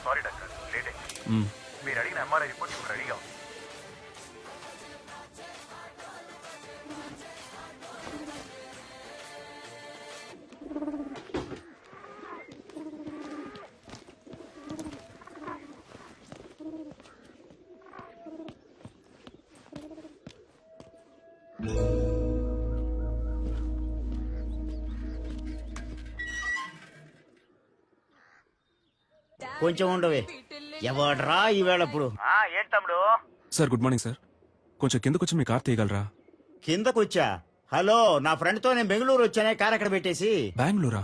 Sorry doctor, late అయింది. మీరు అడిగిన ఎంఆర్ఐ రిపోర్ట్ ఇప్పుడు రెడీగా ఉంది. కొంచెం ఉండవే. ఎవడ్రా ఈవేళప్పుడు? ఏంటి తమ్ముడు? Sir good morning sir. కొంచెం కిందకు వచ్చి మీ కార్ తీయగలరా? కిందకొచ్చా? హలో, నా ఫ్రెండ్ తో నేను బెంగళూరు వచ్చానే, కార్ అక్కడ పెట్టేసి. బెంగళూరా?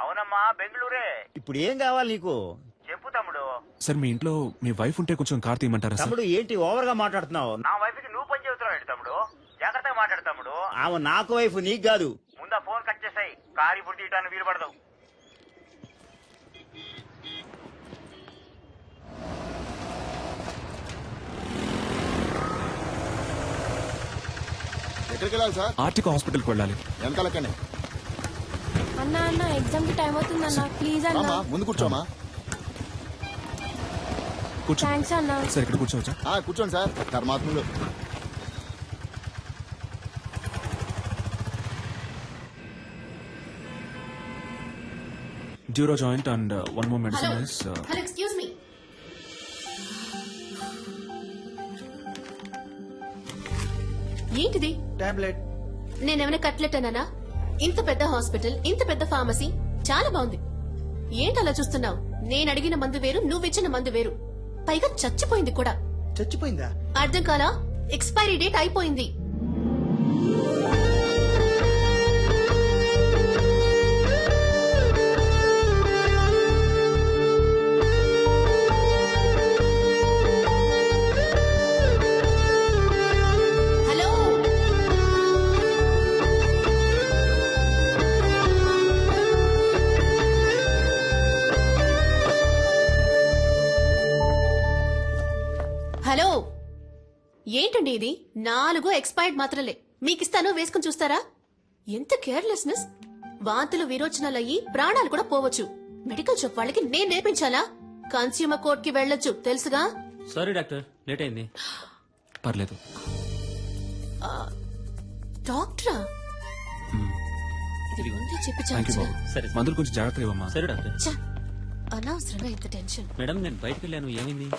అవునమ్మా, బెంగళూరే. ఇప్పుడు ఏం కావాలి నీకు? చెప్పు తమ్ముడు. సార్ మీ ఇంట్లో మీ వైఫ్ ఉంటే కొంచెం కార్ తీయమంటారా సార్? తమ్ముడు ఏంటి ఓవర్ గా మాట్లాడుతున్నావు? నా వైఫ్ కి నువ్వు పని చెబుతున్నావు ఏంటి తమ్ముడు? జాగ్రత్తగా మాట్లాడు తమ్ముడు. ఆమె నాకు వైఫ్, నీకు కాదు. ముందా ఫోన్ కట్ చేసాయి. కారు ఇప్పుడు తీయటానికి వీలు పడదు. ఎక్కడికి వెళ్ళాలి సార్? ఆర్టిక హాస్పిటల్కి వెళ్ళాలి. వెనకాలక్కనే. అన్న ఎగ్జామ్ కి టైం అవుతుంది అన్న, ప్లీజ్ అన్న. ముందు కూర్చోమా. కూర్చో. థ్యాంక్స్ అన్న. సార్ ఇక్కడ కూర్చోవచ్చా? కూర్చోండి సార్. ధర్మాత్ములు. డ్యూరో joint and one more medicine is hello, excuse me. ఏంటిది? టాబ్లెట్. నేనేమైనా కట్లెట్ అన్నానా? ఇంత పెద్ద హాస్పిటల్, ఇంత పెద్ద ఫార్మసీ, చాలా బాగుంది. ఏంటి అలా చూస్తున్నావు? నేను అడిగిన మందు వేరు, నువ్విచ్చిన మందు వేరు. పైగా చచ్చిపోయింది కూడా. చచ్చిపోయిందా? అర్థం కాలా? ఎక్స్పైరీ డేట్ అయిపోయింది. హలో, ఏంటండి ఇది? 4 ఎక్స్పైర్డ్ మాత్రలే మీకిస్తాను, వేసుకుని చూస్తారా? ఎంత కేర్లెస్నెస్! వాంతులు విరోచనాలయ్యి ప్రాణాలు కూడా పోవచ్చు. మెడికల్ షాప్ వాళ్ళకి నేను నేర్పించాలా? కన్స్యూమర్ కోర్ట్ కి వెళ్ళొచ్చు, తెలుసుగా? సారీ డాక్టర్, లేట్ అయింది. పర్లేదు. డాక్టరా? ఇది ముందే చెప్పి థ్యాంక్ యూ చాలు. బాబు. సరే. మందులు కొంచెం జాగ్రత్తగా ఇవ్వమ్మా. సరే డాక్టర్. ఛ, అనవసరంగా ఇంత టెన్షన్. మేడం నేను బయటకు వెళ్ళాను, ఏమైంది?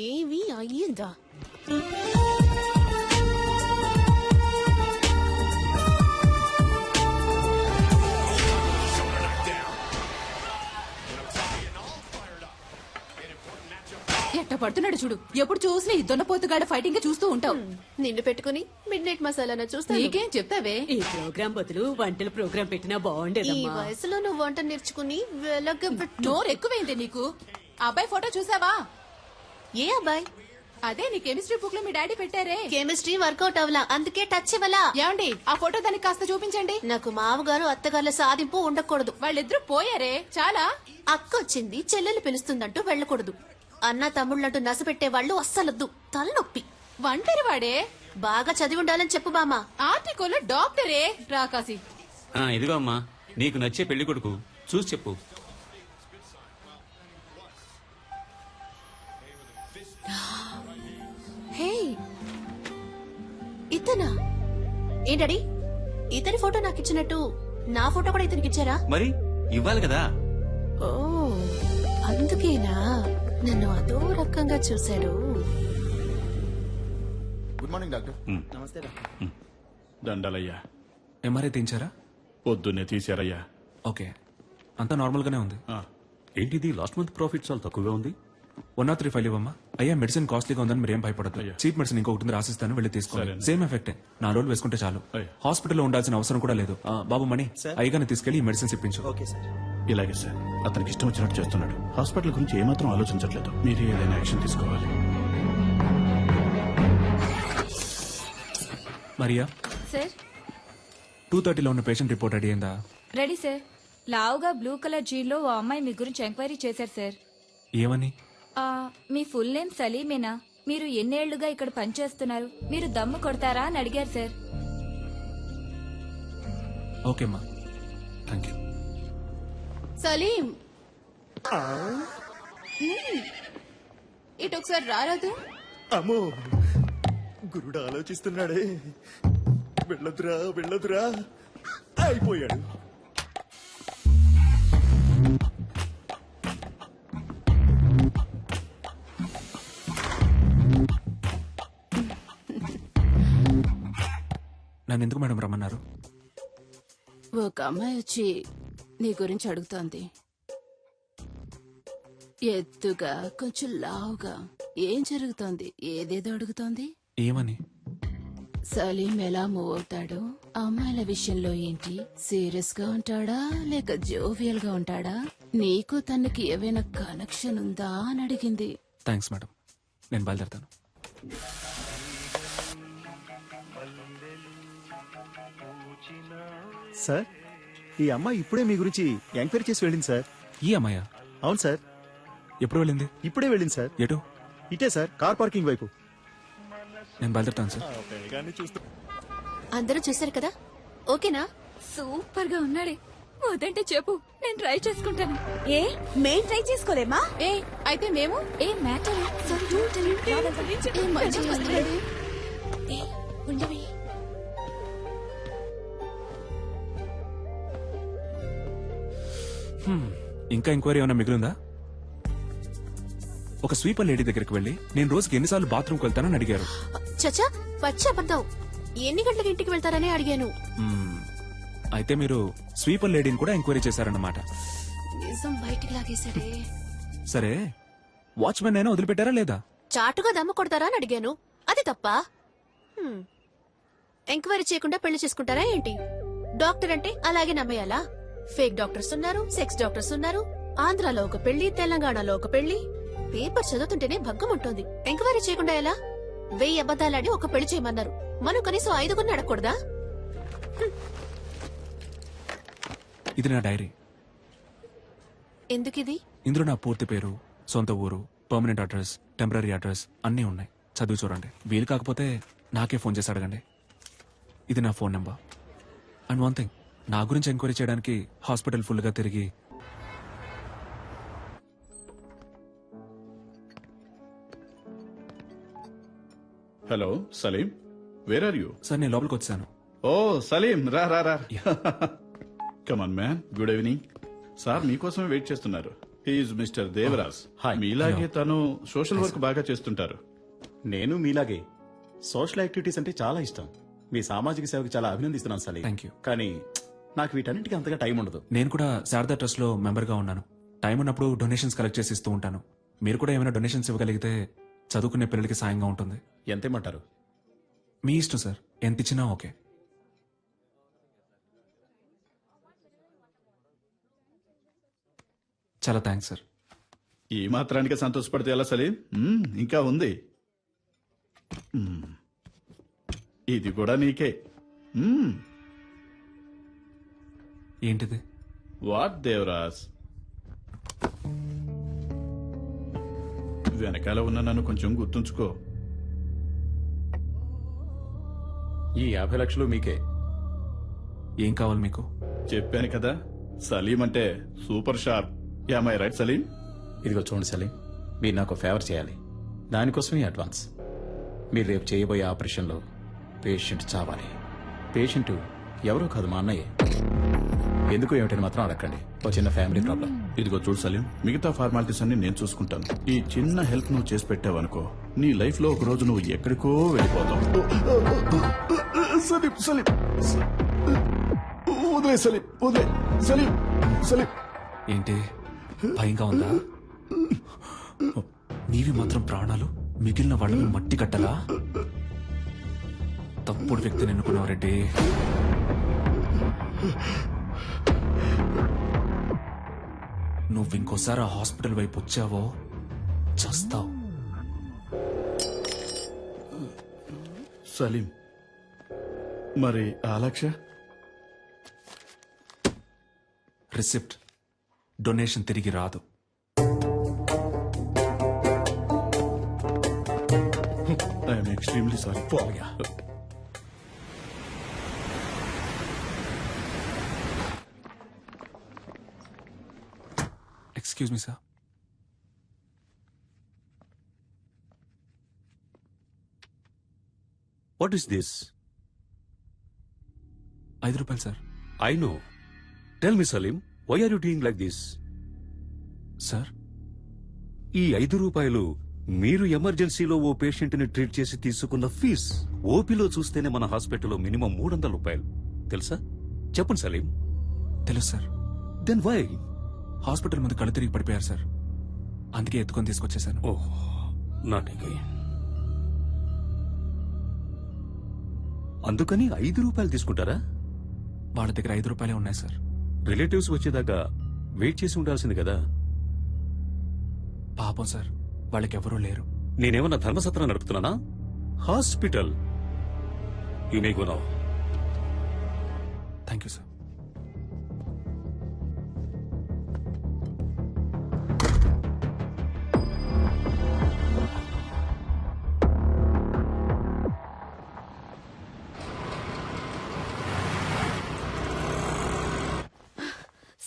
ఏవి అయ్యిందా? ఎట్ట పడుతున్నాడు చూడు. ఎప్పుడు చూసినా ఈ దున్నపోతుగాడ ఫైటింగ్ చూస్తూ ఉంటావు. నిన్ను పెట్టుకుని మిడ్ నైట్ మసాలా చూస్తా. నీకేం చెప్తావే? ఈ ప్రోగ్రాం బదులు వంటల ప్రోగ్రాం పెట్టినా ఈ బాగుండేదమ్మా. వయసులో నువ్వు వంట నేర్చుకుని వెలగబెట్టు. నోరు ఎక్కువైంది నీకు. అబ్బాయి ఫోటో చూసావా? ఏ అబ్బాయి? అదే నీ కెమిస్ట్రీ బుక్ లో మీ డాడీ పెట్టారే. కెమిస్ట్రీ వర్కౌట్ అవలా, అందుకే టచ్ ఇవ్వలా. ఏమండి, ఆ ఫోటో దానికి కాస్త చూపించండి. నాకు మామగారు అత్తగారుల సాధింపు ఉండకూడదు. వాళ్ళిద్దరూ పోయారే, చాలా. అక్క వచ్చింది, చెల్లెలు పిలుస్తుందంటూ వెళ్ళకూడదు. అన్న తమ్ముళ్ళంటూ నసపెట్టే వాళ్ళు అస్సలొద్దు, తలనొప్పి. ఒంటరి వాడే. బాగా చదివి ఉండాలని చెప్పు బామా. ఆర్టికల్ డాక్టరే రాకాసి. ఇదిగో అమ్మా, నీకు నచ్చే పెళ్లి కొడుకు చూసి చెప్పు. హే, ఇతనా? ఏంటడి, ఇతని ఫోటో నాకు ఇచ్చినట్టు నా ఫోటో కూడా ఇతనికి ఇచ్చారా? మరి ఇవ్వాలి కదా. ఓ, అందుకేనా నన్ను అదో రకంగా చూశాడు. Good morning doctor. నమస్తే డాక్టర్. దండలయ్యా. ఎంఆర్ఐ తీయించారా? పొద్దున్నే తీశారయ్యా. ఓకే, అంతా నార్మల్ గానే ఉంది. ఏంటిది లాస్ట్ మంత్ ప్రాఫిట్ చాలా తక్కువగా ఉంది. 103 ఫైల్ ఇవ్వమ్మా. అయ్యా మెడిసిన్ కాస్ట్లీగా ఉందని మీరు ఏం భయపడదు. అయ్యా. చీప్ మెడిసిన్ ఇంకొకటి రాసిస్తాను, వెళ్ళి తీసుకోండి. సరే. సేమ్ ఎఫెక్టే. 4 రోజులు వేసుకుంటే చాలు. అయ్యా. హాస్పిటల్లో ఉండాల్సిన అవసరం కూడా లేదు. బాబు మణి, అయ్యగానే తీసుకెళ్లి ఈ మెడిసిన్స్ ఇప్పించు. Okay sir. ఇలాగే సార్, అతనికి ఇష్టం వచ్చినట్టు చేస్తున్నాడు. హాస్పిటల్ గురించి ఏమాత్రం ఆలోచించట్లేదు. మీరు ఏదైనా యాక్షన్ తీసుకోవాలి. మరియా, సార్ 2:30లో ఉన్న పేషెంట్ రిపోర్ట్ రెడీ అయిందా? Ready sir. లావుగా బ్లూ కలర్ జీన్లో ఓ అమ్మాయి మీ గురించి ఎంక్వైరీ చేశారు సార్. ఏమని? మీ ఫుల్ నేమ్ సలీమేనా? మీరు ఎన్నేళ్లుగా ఇక్కడ పనిచేస్తున్నారు? మీరు దమ్ము కొడతారా అని అడిగారు సార్. ఓకేమ్మా, థ్యాంక్ యూ. సలీం, ఇటు ఒకసారి రారాదు. అమ్మో గురుడు ఆలోచిస్తున్నాడే. వెళ్ళదురా వెళ్ళదురా అయిపోయాడు. నన్ను ఎందుకు మేడం రమ్మన్నారు? ఒక అమ్మాయి వచ్చి నీ గురించి అడుగుతోంది. ఎత్తుగా కొంచెం లావుగా. ఏం జరుగుతోంది? ఏదేదో అడుగుతోంది. ఏమని? సలీం ఎలా మూవ్ అవుతాడు, అమ్మాయిల విషయంలో ఏంటి, సీరియస్ గా ఉంటాడా లేక జోవియల్ గా ఉంటాడా, నీకు తనకి ఏవైనా కనెక్షన్ ఉందా అని అడిగింది. థ్యాంక్స్ మేడం, నేను బయలుదేరుతాను. సార్, ఈ అమ్మాయి ఇప్పుడే మీ గురించి ఎంక్వైరీ చేసి వెళ్ళింది సార్. ఈ అమ్మాయ? అవును సార్, ఎప్పుడు వెళ్ళింది? ఇప్పుడే వెళ్ళింది సార్. ఎటు? ఇటే సార్, కార్ పార్కింగ్ వైపు. నేను బయలుదేరుతాను సార్. అందరూ చూశారు కదా, ఓకేనా? సూపర్ గా ఉన్నాడే. వదంటే చెప్పు, నేను ట్రై చేసుకుంటాను. ఏ మేం ట్రై చేసుకోలేమా? ఏ అయితే మేము ఏ మ్యాటర్ ఉండవి. ఇంకా ఎంక్వైరీ ఏమైనా మిగిలిందా? ఒక స్వీపర్ లేడీ దగ్గరికి వెళ్ళి నేను రోజుకి ఎన్నిసార్లు బాత్రూమ్కి వెళ్తానని అడిగారు. చచ్చా, పచ్చి అబద్ధం. ఎన్ని గంటలకు ఇంటికి వెళ్తారని అడిగాను. అయితే మీరు స్వీపర్ లేడీని కూడా ఎంక్వైరీ చేశారన్నమాట. నిజం బయటికి లాగేశాడే. సరే, వాచ్మెన్ అయినా వదిలిపెట్టారా లేదా? చాటుగా దమ్ము కొడతారా అని అడిగాను. అది తప్ప? ఎంక్వైరీ చేయకుండా పెళ్లి చేసుకుంటారా ఏంటి? డాక్టర్ అంటే అలాగే నమ్మేయాలా? ఫేక్ డాక్టర్స్ ఉన్నారు, సెక్స్ డాక్టర్స్ ఉన్నారు. ఆంధ్రాలో ఒక పెళ్లి, తెలంగాణలో ఒక పెళ్లి. పేపర్ చదువుతుంటేనే భగ్గం ఉంటుంది. ఎంక్వైరీ చేయకుండా ఎలా? 1000 అబద్దాలాడి ఒక పెళ్లి చేయమన్నారు. మనం కనీసం 5 అడగకూడదా? ఇది నా డైరీ. ఎందుకిది? ఇందులో నా పూర్తి పేరు, సొంత ఊరు, పర్మనెంట్ అడ్రస్, టెంపరీ అడ్రస్ అన్నీ ఉన్నాయి. చదివి చూడండి. వీలు కాకపోతే నాకే ఫోన్ చేసి అడగండి. ఇది నా phone number. And one thing, నా గురించి ఎంక్వైరీ చేయడానికి హాస్పిటల్ ఫుల్ గా తిరిగి hello Salim, where are you? Sir నేను లోపలికి వచ్చాను. ఓ సలీం, రా రా రా. Come on man, good evening. Sir మీకోసమే వెయిట్ చేస్తున్నారు. He's mister Devraj. మీలాగే తను సోషల్ వర్క్ బాగా చేస్తుంటారు. నేను మీలాగే సోషల్ యాక్టివిటీస్ అంటే చాలా ఇష్టం. మీ సామాజిక సేవకి చాలా అభినందిస్తున్నాను సలీం. Thank you. కానీ నాకు వీటన్నిటికీ అంతగా టైం ఉండదు. నేను కూడా శారదా ట్రస్ట్ లో మెంబర్ గా ఉన్నాను. టైం ఉన్నప్పుడు డొనేషన్స్ కలెక్ట్ చేసి ఇస్తూ ఉంటాను. మీరు కూడా ఏమైనా డొనేషన్స్ ఇవ్వగలిగితే చదువుకునే పిల్లలకి సాయంగా ఉంటుంది. ఎంతేమంటారు? మీ ఇష్టం సార్, ఎంత ఇచ్చినా ఓకే. చాలా థ్యాంక్స్ సార్. ఈ మాత్రానికి సంతోషపడితే ఎలా సలీం? ఇంకా ఉంది. ఇది కూడా నీకే. ఏంటిది? వాట్ దేవరాజ్? వెనకాల ఉన్న నన్ను కొంచెం గుర్తుంచుకో. ఈ 50 లక్షలు మీకే. ఏం కావాలి మీకు? చెప్పాను కదా, సలీం అంటే super sharp. Am I right Salim? ఇదిగో చూడండి సలీం, మీరు నాకు ఫేవర్ చేయాలి. దానికోసమే అడ్వాన్స్. మీరు రేపు చేయబోయే ఆపరేషన్లో పేషెంట్ చావాలి. పేషెంట్ ఎవరో కాదు, మా అన్నయ్య. ఎందుకు ఏమిటని మాత్రం అడగండి. ఓ చిన్న ఫ్యామిలీ ప్రాబ్లం. ఇదిగో చూడు సలీం, మిగతా ఫార్మాలిటీస్ అన్ని నేను చూసుకుంటాను. ఈ చిన్న హెల్ప్ నువ్వు చేసి పెట్టావనుకో, నీ లైఫ్ లో ఒక రోజు నువ్వు ఎక్కడికో వెళ్ళిపోతావు. సలీం సలీం, వదిలే సలీం, వదిలే సలీం. సలీం ఏంటి భయంగా ఉందా? నీవి మాత్రం ప్రాణాలు, మిగిలిన వాళ్ళని మట్టి కట్టలా? తప్పుడు వ్యక్తిని ఎన్నుకున్నావు రెడ్డి. నువ్వు ఇంకోసారి ఆ హాస్పిటల్ వైపు వచ్చావో చస్తావు. సలీం, మరి ఆ లక్ష? రిసిప్ట్, డొనేషన్ తిరిగి రాదు. I'm extremely sorry. Excuse excuse me sir. What is this? 5 రూపాయలు sir. I know. Tell me Salim, why are you doing like this? Sir ఈ 5 రూపాయలు మీరు ఎమర్జెన్సీలో ఓ పేషెంట్ ని ట్రీట్ చేసి తీసుకున్న ఫీజ్. ఓపీలో చూస్తేనే మన హాస్పిటల్లో మినిమం 300 రూపాయలు తెలుసా? చెప్పండి సలీం. తెలుసు సార్. Then why? హాస్పిటల్ ముందు కళ్ళు తిరిగి పడిపోయారు సార్, అందుకే ఎత్తుకొని తీసుకొచ్చేసాను. ఓహ్, నాట్ అగైన్. అందుకని 5 రూపాయలు తీసుకుంటారా? వాళ్ళ దగ్గర 5 రూపాయలే ఉన్నాయి సార్. రిలేటివ్స్ వచ్చేదాకా వెయిట్ చేసి ఉండాల్సింది కదా. పాపం సార్, వాళ్ళకెవరూ లేరు. నేనేమన్నా ధర్మసత్రం నడుపుతున్నానా? Hospital. You may go now. Thank you sir.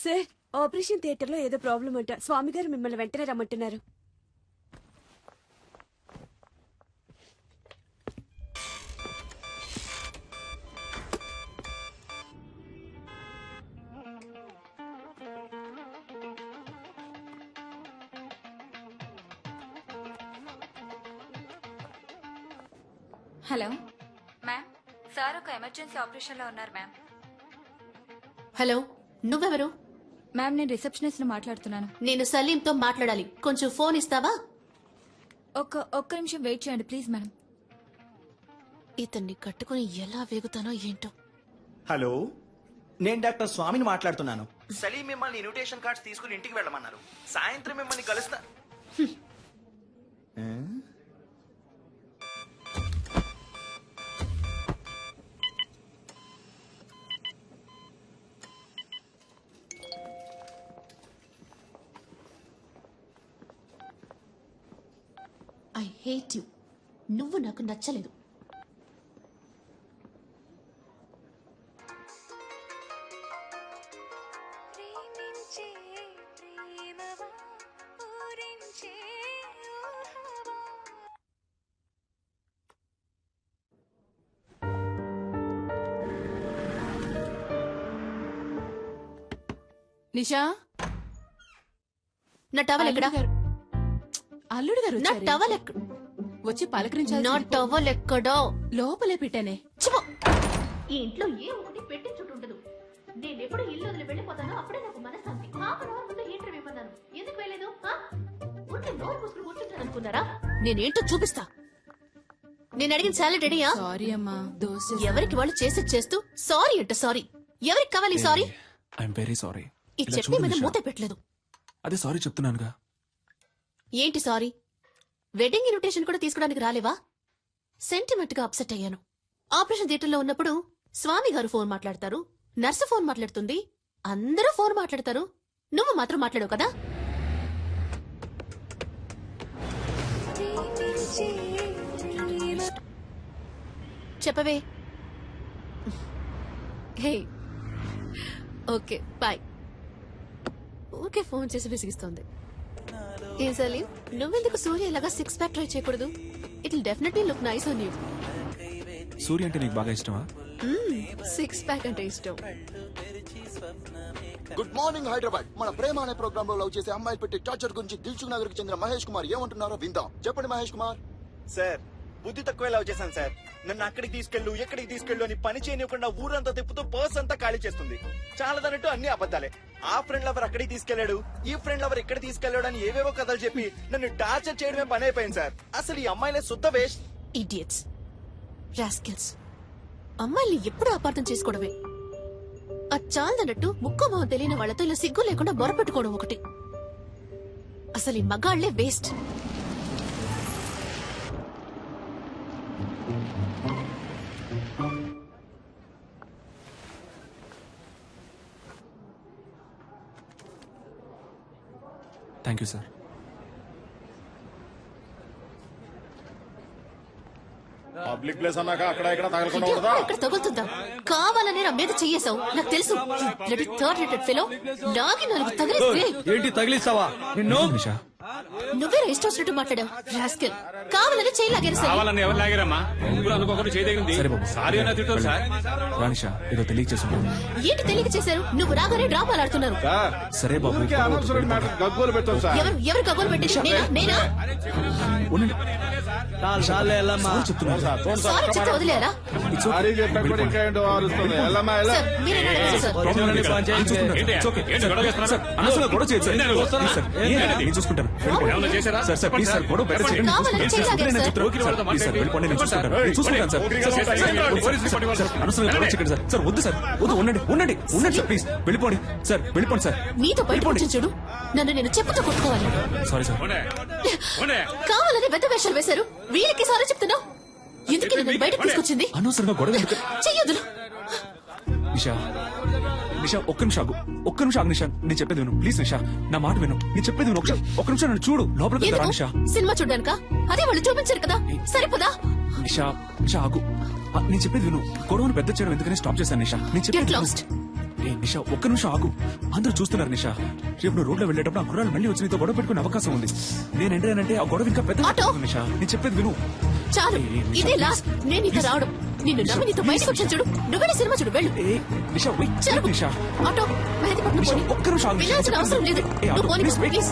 Sir, operation theatre లో ఏదో ప్రాబ్లం అంట. స్వామి గారు మిమ్మల్ని వెంటనే రమ్మంటున్నారు. హలో మ్యామ్, సార్ ఒక ఎమర్జెన్సీ ఆపరేషన్ లో ఉన్నారు మ్యామ్. హలో, నువ్వెవరు? మ్యామ్, నేను రిసెప్షనిస్ట్ ని మాట్లాడుతున్నాను. నేను సలీంతో మాట్లాడాలి, కొంచెం ఫోన్ ఇస్తావా? ఒక్క నిమిషం వెయిట్ చేయండి ప్లీజ్ మేడం. ఇతన్ని కట్టుకుని ఎలా వేగుతానో ఏంటో. హలో, నేను డాక్టర్ స్వామిని మాట్లాడుతున్నాను. సలీం మిమ్మల్ని ఇన్విటేషన్ కార్డ్స్ తీసుకుని ఇంటికి వెళ్ళమన్నారు. సాయంత్రం మిమ్మల్ని కలుస్తా. I hate you. నువ్వు నాకు నచ్చలేదు. నిషా, నా టవల్ ఎక్కడా? అల్లుడు గారు నా వచ్చారే. టవల్ ఎక్కడ? వచ్చి పలకరించాలి. నా టవల్ ఎక్కడో? లోపలే పెట్టానే. చిపో. ఈ ఇంట్లో ఏ ఒకటి పెట్టి చుట్టుండదు. నేను ఎప్పుడు ఇల్లు వదిలి వెళ్ళిపోతానో అప్పుడే నాకు మనశ్శాంతి. హాఫ్ అన్ అవర్ ముందు హీటర్ ఇవ్వన్నాను. ఎందుకు వెళ్ళలేదు? ఉంటే నోరు పూసుకుని కూర్చుంటాను అనుకున్నారా? నేనేంటో చూపిస్తా. నేను అడిగిన సాలెడ్ రెడీయా? సారీ అమ్మా, దోశ ఎవరికి వాళ్ళు చేసేది చేస్తూ సారీ అంటే సారీ. ఎవరికి కావాలి సారీ? I'm very sorry. ఈ చట్నీ మీద మూత పెట్టలేదు. అదే సారీ చెప్తున్నానుగా. ఏంటి సారీ? వెడ్డింగ్ ఇన్విటేషన్ కూడా తీసుకోవడానికి రాలేవా? సెంటిమెంట్ గా అప్సెట్ అయ్యాను. ఆపరేషన్ థియేటర్లో ఉన్నప్పుడు స్వామి గారు ఫోన్ మాట్లాడతారు, నర్సు ఫోన్ మాట్లాడుతుంది, అందరూ ఫోన్ మాట్లాడతారు, నువ్వు మాత్రం మాట్లాడవు కదా. చెప్పవే. Hey, okay bye. Okay, phone చేసి విసిగిస్తోంది. ఏ సలీం, నువ్వెందుకు సూర్య ఇలాగా 6 ప్యాక్ ట్రై చేయకూడదు? It will definitely look nice on you. Surya అంటే నీకు బాగా ఇష్టమా? 6 ప్యాక్ అంటే ఇష్టం. Good morning Hyderabad. మన ప్రేమ అనే ప్రోగ్రామ్ లో లవ్ చేసే అమ్మాయిలు పెట్టి టార్చర్ గురించి దిల్సుఖ్ నగర్ కి చెందిన మహేష్ కుమార్ ఏమంటున్నారో విందాం. చెప్పండి మహేష్ కుమార్. సార్, బుద్ధి తక్కువ లవ్ చేశాను సార్. నన్ను అక్కడికి తీసుకెళ్ళు, ఎక్కడికి తీసుకెళ్ళు అని పని చేయనివ్వకుండా ఊరంతా తిప్పుతూ పర్స్ అంతా ఖాళీ చేస్తుంది. చాలదన్నట్టు అన్ని అబద్ధాలే. ఆ ఫ్రెండ్ లవర్ అక్కడికి తీసుకెళ్లాడు, ఈ ఫ్రెండ్ లవర్ ఇక్కడ తీసుకెళ్లాడు అని ఏవేవో కథలు చెప్పి నన్ను టార్చర్ చేయడమే పని అయిపోయింది సార్. అసలు ఈ అమ్మాయిలే శుద్ధ వేస్ట్. Idiots, rascals. అమ్మాయిల్ని ఎప్పుడు అపార్థం చేసుకోవడమే. అది చాలదన్నట్టు ముక్కు మొహం తెలియని వాళ్లతో ఇలా సిగ్గు లేకుండా బొరపెట్టుకోవడం ఒకటి. అసలు ఈ మగాళ్లే waste. Thank you sir. Public place అన్నాక అక్కడ ఇక్కడ తగలకుండా అయ్యో, ఇక్కడ తగులుతుందా? కావాలనే నా మీద చెయ్యేశావు, నాకు తెలుసు. థర్డ్ రేటెడ్ ఫెలో లాగి నాలుగు తగిలిస్తే ఏంటి తగిలిస్తావా నిన్ను? నిషా నువ్వే ఇష్టం వచ్చినట్టు మాట్లాడావు. రాస్కెల్, కావాలని చెయ్యి లాగేరు. కావాలని ఎవరు లాగారమ్మా? అనుకోకుండా చేయదగింది. సరే బాబు, సారీ అన్న తిట్టారు సార్. రా నిషా, ఏదో తెలియచేసుకుంటాను. ఏంటి తెలియక చేశారు? నువ్వు రాగానే డ్రామాలు ఆడుతున్నారు. సరే బాబు, గగ్గోలు పెట్టాం సార్. ఎవరు కబుర్లు పెట్టేసి? నేనా? ఉండండి. సారీ చెప్తున్నాను. సారీ చెప్తే వదిలేరా? It's okay. సారీ చెప్పకుండా ఇంకా ఏంటో ఆరుస్తుంది. వెళ్ళమ్మా, వెళ్ళ. సార్, మీరేనా అడిగారు సార్? Problem లేదు సార్. నేను చూసుకుంటాను. It's okay. సార్, అనవసరంగా గొడవ చేయొద్దు సార్. Please సార్, నేను చూసుకుంటాను. సార్, సార్, ప్లీజ్ సార్, గొడవ బయట చేయండి. కావాలని చెయ్యి లాగారు నేను సార్. చెప్తాను. సార్, ప్లీజ్ సార్, వెళ్ళిపోండి, నేను చూసుకుంటాను. నేను చూసుకుంటాను సార్. సార్, అనవసరంగా గొడవ చేయకండి సార్. సార్, వద్దు సార్, వద్దు, ఉండండి సార్, ప్లీజ్ వెళ్ళిపోండి సార్, వెళ్ళిపోండి సార్. నీతో బయటకు వచ్చి చూడు, నన్ను నేను చెప్పుతో కొట్టుకోవాలి. Sorry sir. కావాలని పెద్ద వేషాలు వేశారు. వీళ్ళకి సారీ చెప్తున్నావు. ఎందుకు నన్ను బయటకు తీసుకొచ్చింది? అనవసరంగా గొడవ ఎందుకు? చెయ్యొద్దు. నిషా, నిషా, ఒక్క నిమిషం ఆగు నిషా, నేను చెప్పేది విను ప్లీజ్. నిషా, నా మాట విను, నేను చెప్పేది విను. ఒక్క నిమిషం నన్ను చూడు, లోపలికి రా నిషా. సినిమా చూడ్డానికా? అదే వాళ్ళు చూపించారు కదా, సరిపోదా? నిషా, ఆగు, నేను చెప్పేది విను. గొడవను పెద్ద చేయడం ఎందుకని స్టాప్ చేశాను నిషా. నేను Get చెప్పేది lost. ఏ నిషా, ఒక్క నిమిషం ఆగు. అందరూ చూస్తున్నారు నిషా. రేపు నువ్వు రోడ్లో వెళ్ళేటప్పుడు ఆ కుర్రాలు మళ్ళీ వచ్చి నీతో గొడవ పెట్టుకునే అవకాశం ఉంది. నేను ఎంటర్ అయినంటే ఆ గొడవ ఇంకా పెద్ద ఆటో. నిషా, నేను చెప్పేది విను. చాలు, ఇదే లాస్ట్. నేను ఇక రావడం. నిన్ను నమ్మి నీతో బయటకు వచ్చాను చూడు. నువ్వే సినిమా చూడు, వెళ్ళు. ఏ నిషా, wait, చాలు. నిషా. ఆటో, మెహదీపట్నం నిషా, పోనీ. ఒక్క నిమిషం ఆగు. వెళ్ళాల్సిన అవసరం లేదు. ఏ, ఆటో, నువ్వు పోనీ, please, wait. ప్లీజ్.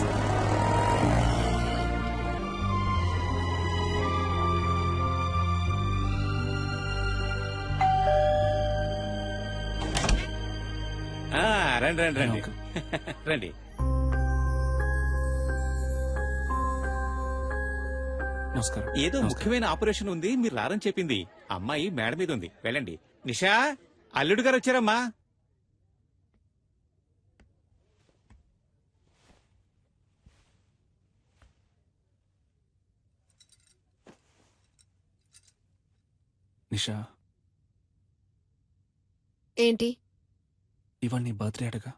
రండి రండి రండి రండి. నమస్కారం. ఏదో ముఖ్యమైన ఆపరేషన్ ఉంది, మీరు రారని చెప్పింది. అమ్మాయి మేడ మీద ఉంది, వెళ్ళండి. నిషా, అల్లుడు గారు వచ్చారమ్మా. నిషా, ఏంటి? ఇవాళ నీ బర్త్డే అడగా.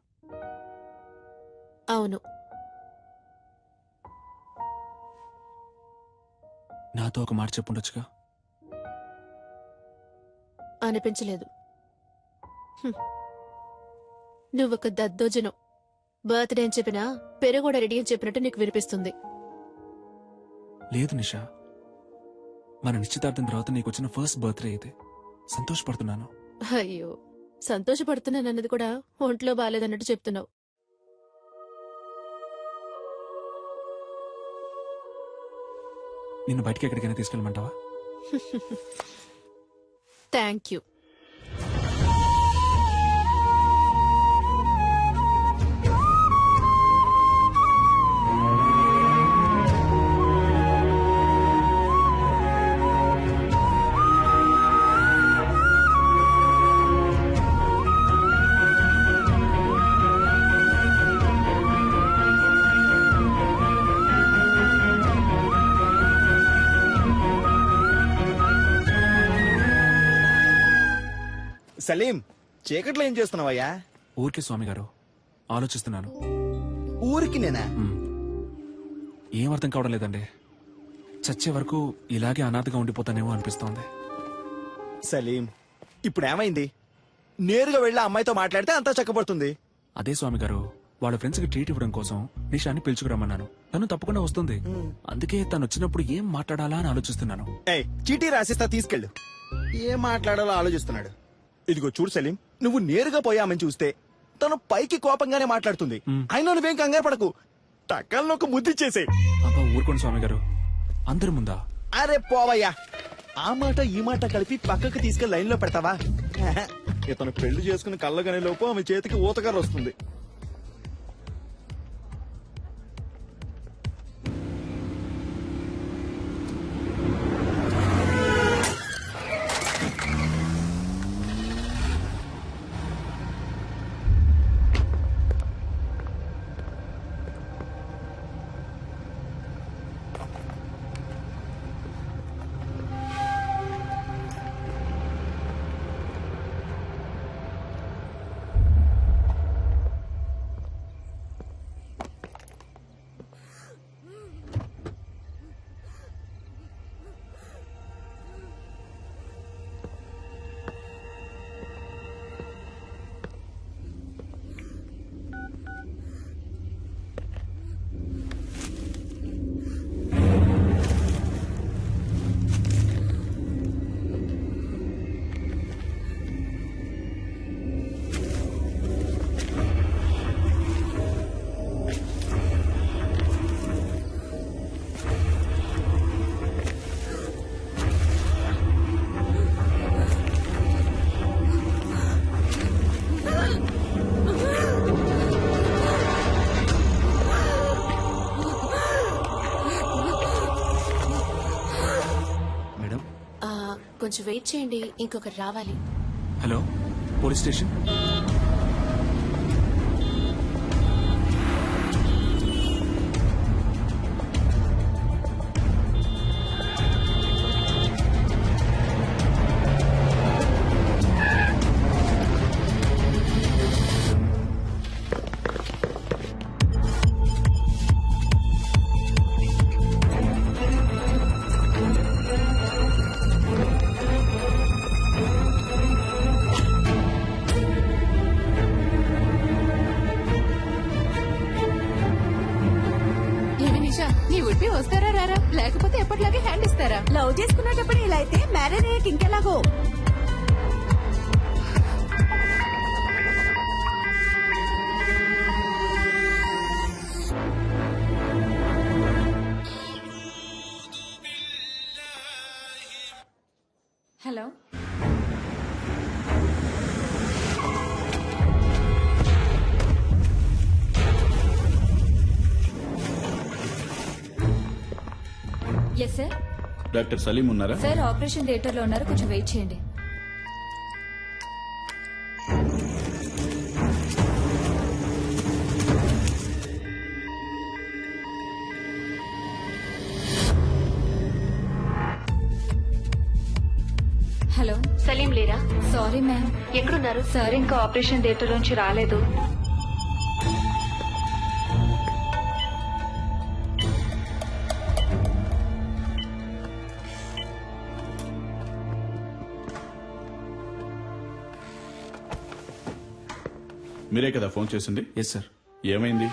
అవును, నాతో ఒక మాట చెప్పుండొచ్చుగా. అనిపించలేదు. నువ్వొక దద్దోజనం. బర్త్డే అని చెప్పినా పెరుగూడ రెడీ అని చెప్పినట్టు నీకు వినిపిస్తుంది. లేదు నిషా, మన నిశ్చితార్థం తర్వాత నీకు వచ్చిన ఫస్ట్ బర్త్డే ఇది. సంతోషపడుతున్నాను. అయ్యో, సంతోషపడుతున్నానన్నది కూడా ఒంట్లో బాలేదన్నట్టు చెప్తున్నావు. నిన్ను బయటికి ఎక్కడికైనా తీసుకెళ్ళమంటావా? Thank you. సలీం, చీకట్లో ఏం చేస్తున్నావయ్యా? ఊరికే స్వామి గారు, ఆలోచిస్తున్నాను. ఊరికి నేనా? ఏం అర్థం కావడం లేదండి. చచ్చే వరకు ఇలాగే అనాథగా ఉండిపోతానేమో అనిపిస్తోంది. సలీం, ఇప్పుడు ఏమైంది? నేరుగా వెళ్ళి ఆ అమ్మాయితో మాట్లాడితే అంతా చక్కబడుతుంది. అదే స్వామి గారు, వాళ్ళ ఫ్రెండ్స్ కి ట్రీట్ ఇవ్వడం కోసం నిషాని పిలుచుకురమ్మన్నాను. తను తప్పకుండా వస్తుంది. అందుకే తను వచ్చినప్పుడు ఏం మాట్లాడాలా అని ఆలోచిస్తున్నాను. ఏయ్, చీటీ రాసిస్తా, తీసుకెళ్ళు. ఏం మాట్లాడాలో ఆలోచిస్తున్నాడు. ఇదిగో చూడు సలీం, నువ్వు నేరుగా పోయామని చూస్తే తను పైకి కోపంగానే మాట్లాడుతుంది. అయినా నువ్వేం కంగారు పడకు, టక్కల్లో ఒక ముద్దిచ్చేసే. అబ్బా ఊరుకోండి స్వామి గారు, అందరి ముందా? అరే పోవయ్యా, ఆ మాట ఈ మాట కలిపి పక్కకు తీసుకెళ్లి లైన్ లో పెడతావా? ఇతను పెళ్లి చేసుకుని కళ్ళగానే లోపు ఆమె చేతికి ఊతకర్ర వస్తుంది. కొంచెం వెయిట్ చేయండి, ఇంకొకరు రావాలి. Hello, police station. ఏమి నిషా, నీ ఉడిపి వస్తారా రారా, లేకపోతే ఎప్పటిలాగే హ్యాండ్ ఇస్తారా? లవ్ చేసుకునేటప్పుడు ఇలా అయితే మ్యారేజ్ అయ్యాక ఇంకెలాగో. Hello, yes sir. Doctor Salim ఉన్నారా? సార్ ఆపరేషన్ థియేటర్ లో ఉన్నారు, కొంచెం వెయిట్ చేయండి. హలో, సలీం లేరా? Sorry ma'am. ఎక్కడున్నారు? సార్ ఇంకా ఆపరేషన్ థియేటర్ నుంచి రాలేదు. మీరే కదా ఫోన్ చేసింది? Yes sir. ఏమైంది?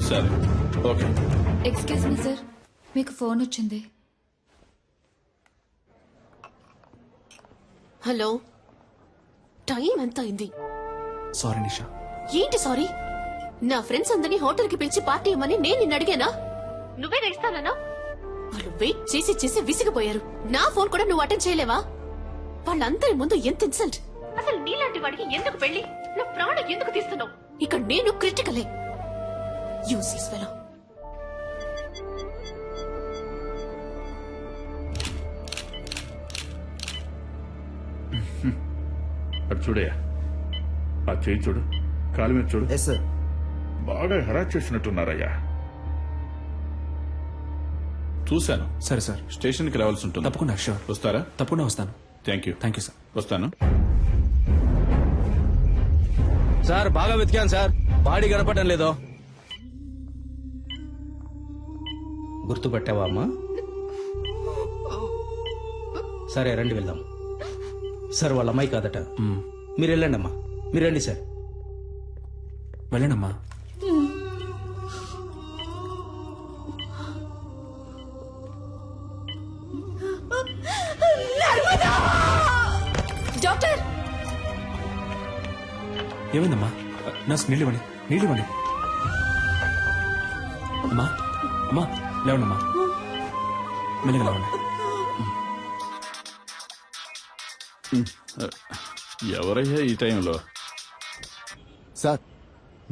సరే, ఓకే. ఎక్స్క్యూజ్ మీ సార్, మీకు ఫోన్ వచ్చింది. హలో, టైం ఎంత అయింది? సారీ నిషా. ఏంటి సారీ? నా ఫ్రెండ్స్ అందరినీ హోటల్ కి పిలిచి పార్టీ ఇవ్వమని నేను నిన్ను అడిగానా? నువ్వేగా ఇస్తానన్నా? వాళ్ళు వెయిట్ చేసి చేసి విసిగిపోయారు. నా ఫోన్ కూడా నువ్వు అటెండ్ చేయలేవా? వాళ్ళందరి ముందు ఎంత ఇన్సల్ట్! అసలు నీలాంటి వాడికి ఎందుకు పెళ్లి? నా ప్రాణం ఎందుకు తీస్తున్నావు? ఇక నేను క్రిటికలే. Useless fellow. అటు చూడయా, ఆ చేయి చూడు, కాలు మీద చూడు. Yes sir. బాగా హెరాస్ చేసినట్టున్నారయ్యా. చూశాను. సరే సార్, స్టేషన్కి రావాల్సి ఉంటుంది. తప్పకుండా. షూర్. వస్తారా? తప్పకుండా వస్తాను. Thank you. Thank you sir. వస్తాను. సార్ బాగా వెతికాను సార్, బాడీ కనపడడం లేదో. గుర్తుపట్టావా అమ్మా? సరే రండి వెళ్దాం. సార్ వాళ్ళ అమ్మాయి కాదట. మీరు వెళ్ళండి అమ్మా, మీరు రండి సార్. వెళ్ళండమ్మా. డాక్టర్, ఏమైందమ్మా? నర్స్, నీళ్ళు ఇవ్వండి, నీళ్ళు ఇవ్వండి. అమ్మా, అమ్మా, లేవండమ్మా, మెల్లగా లేవండి. ఎవరయ్యా ఈ టైంలో? సార్,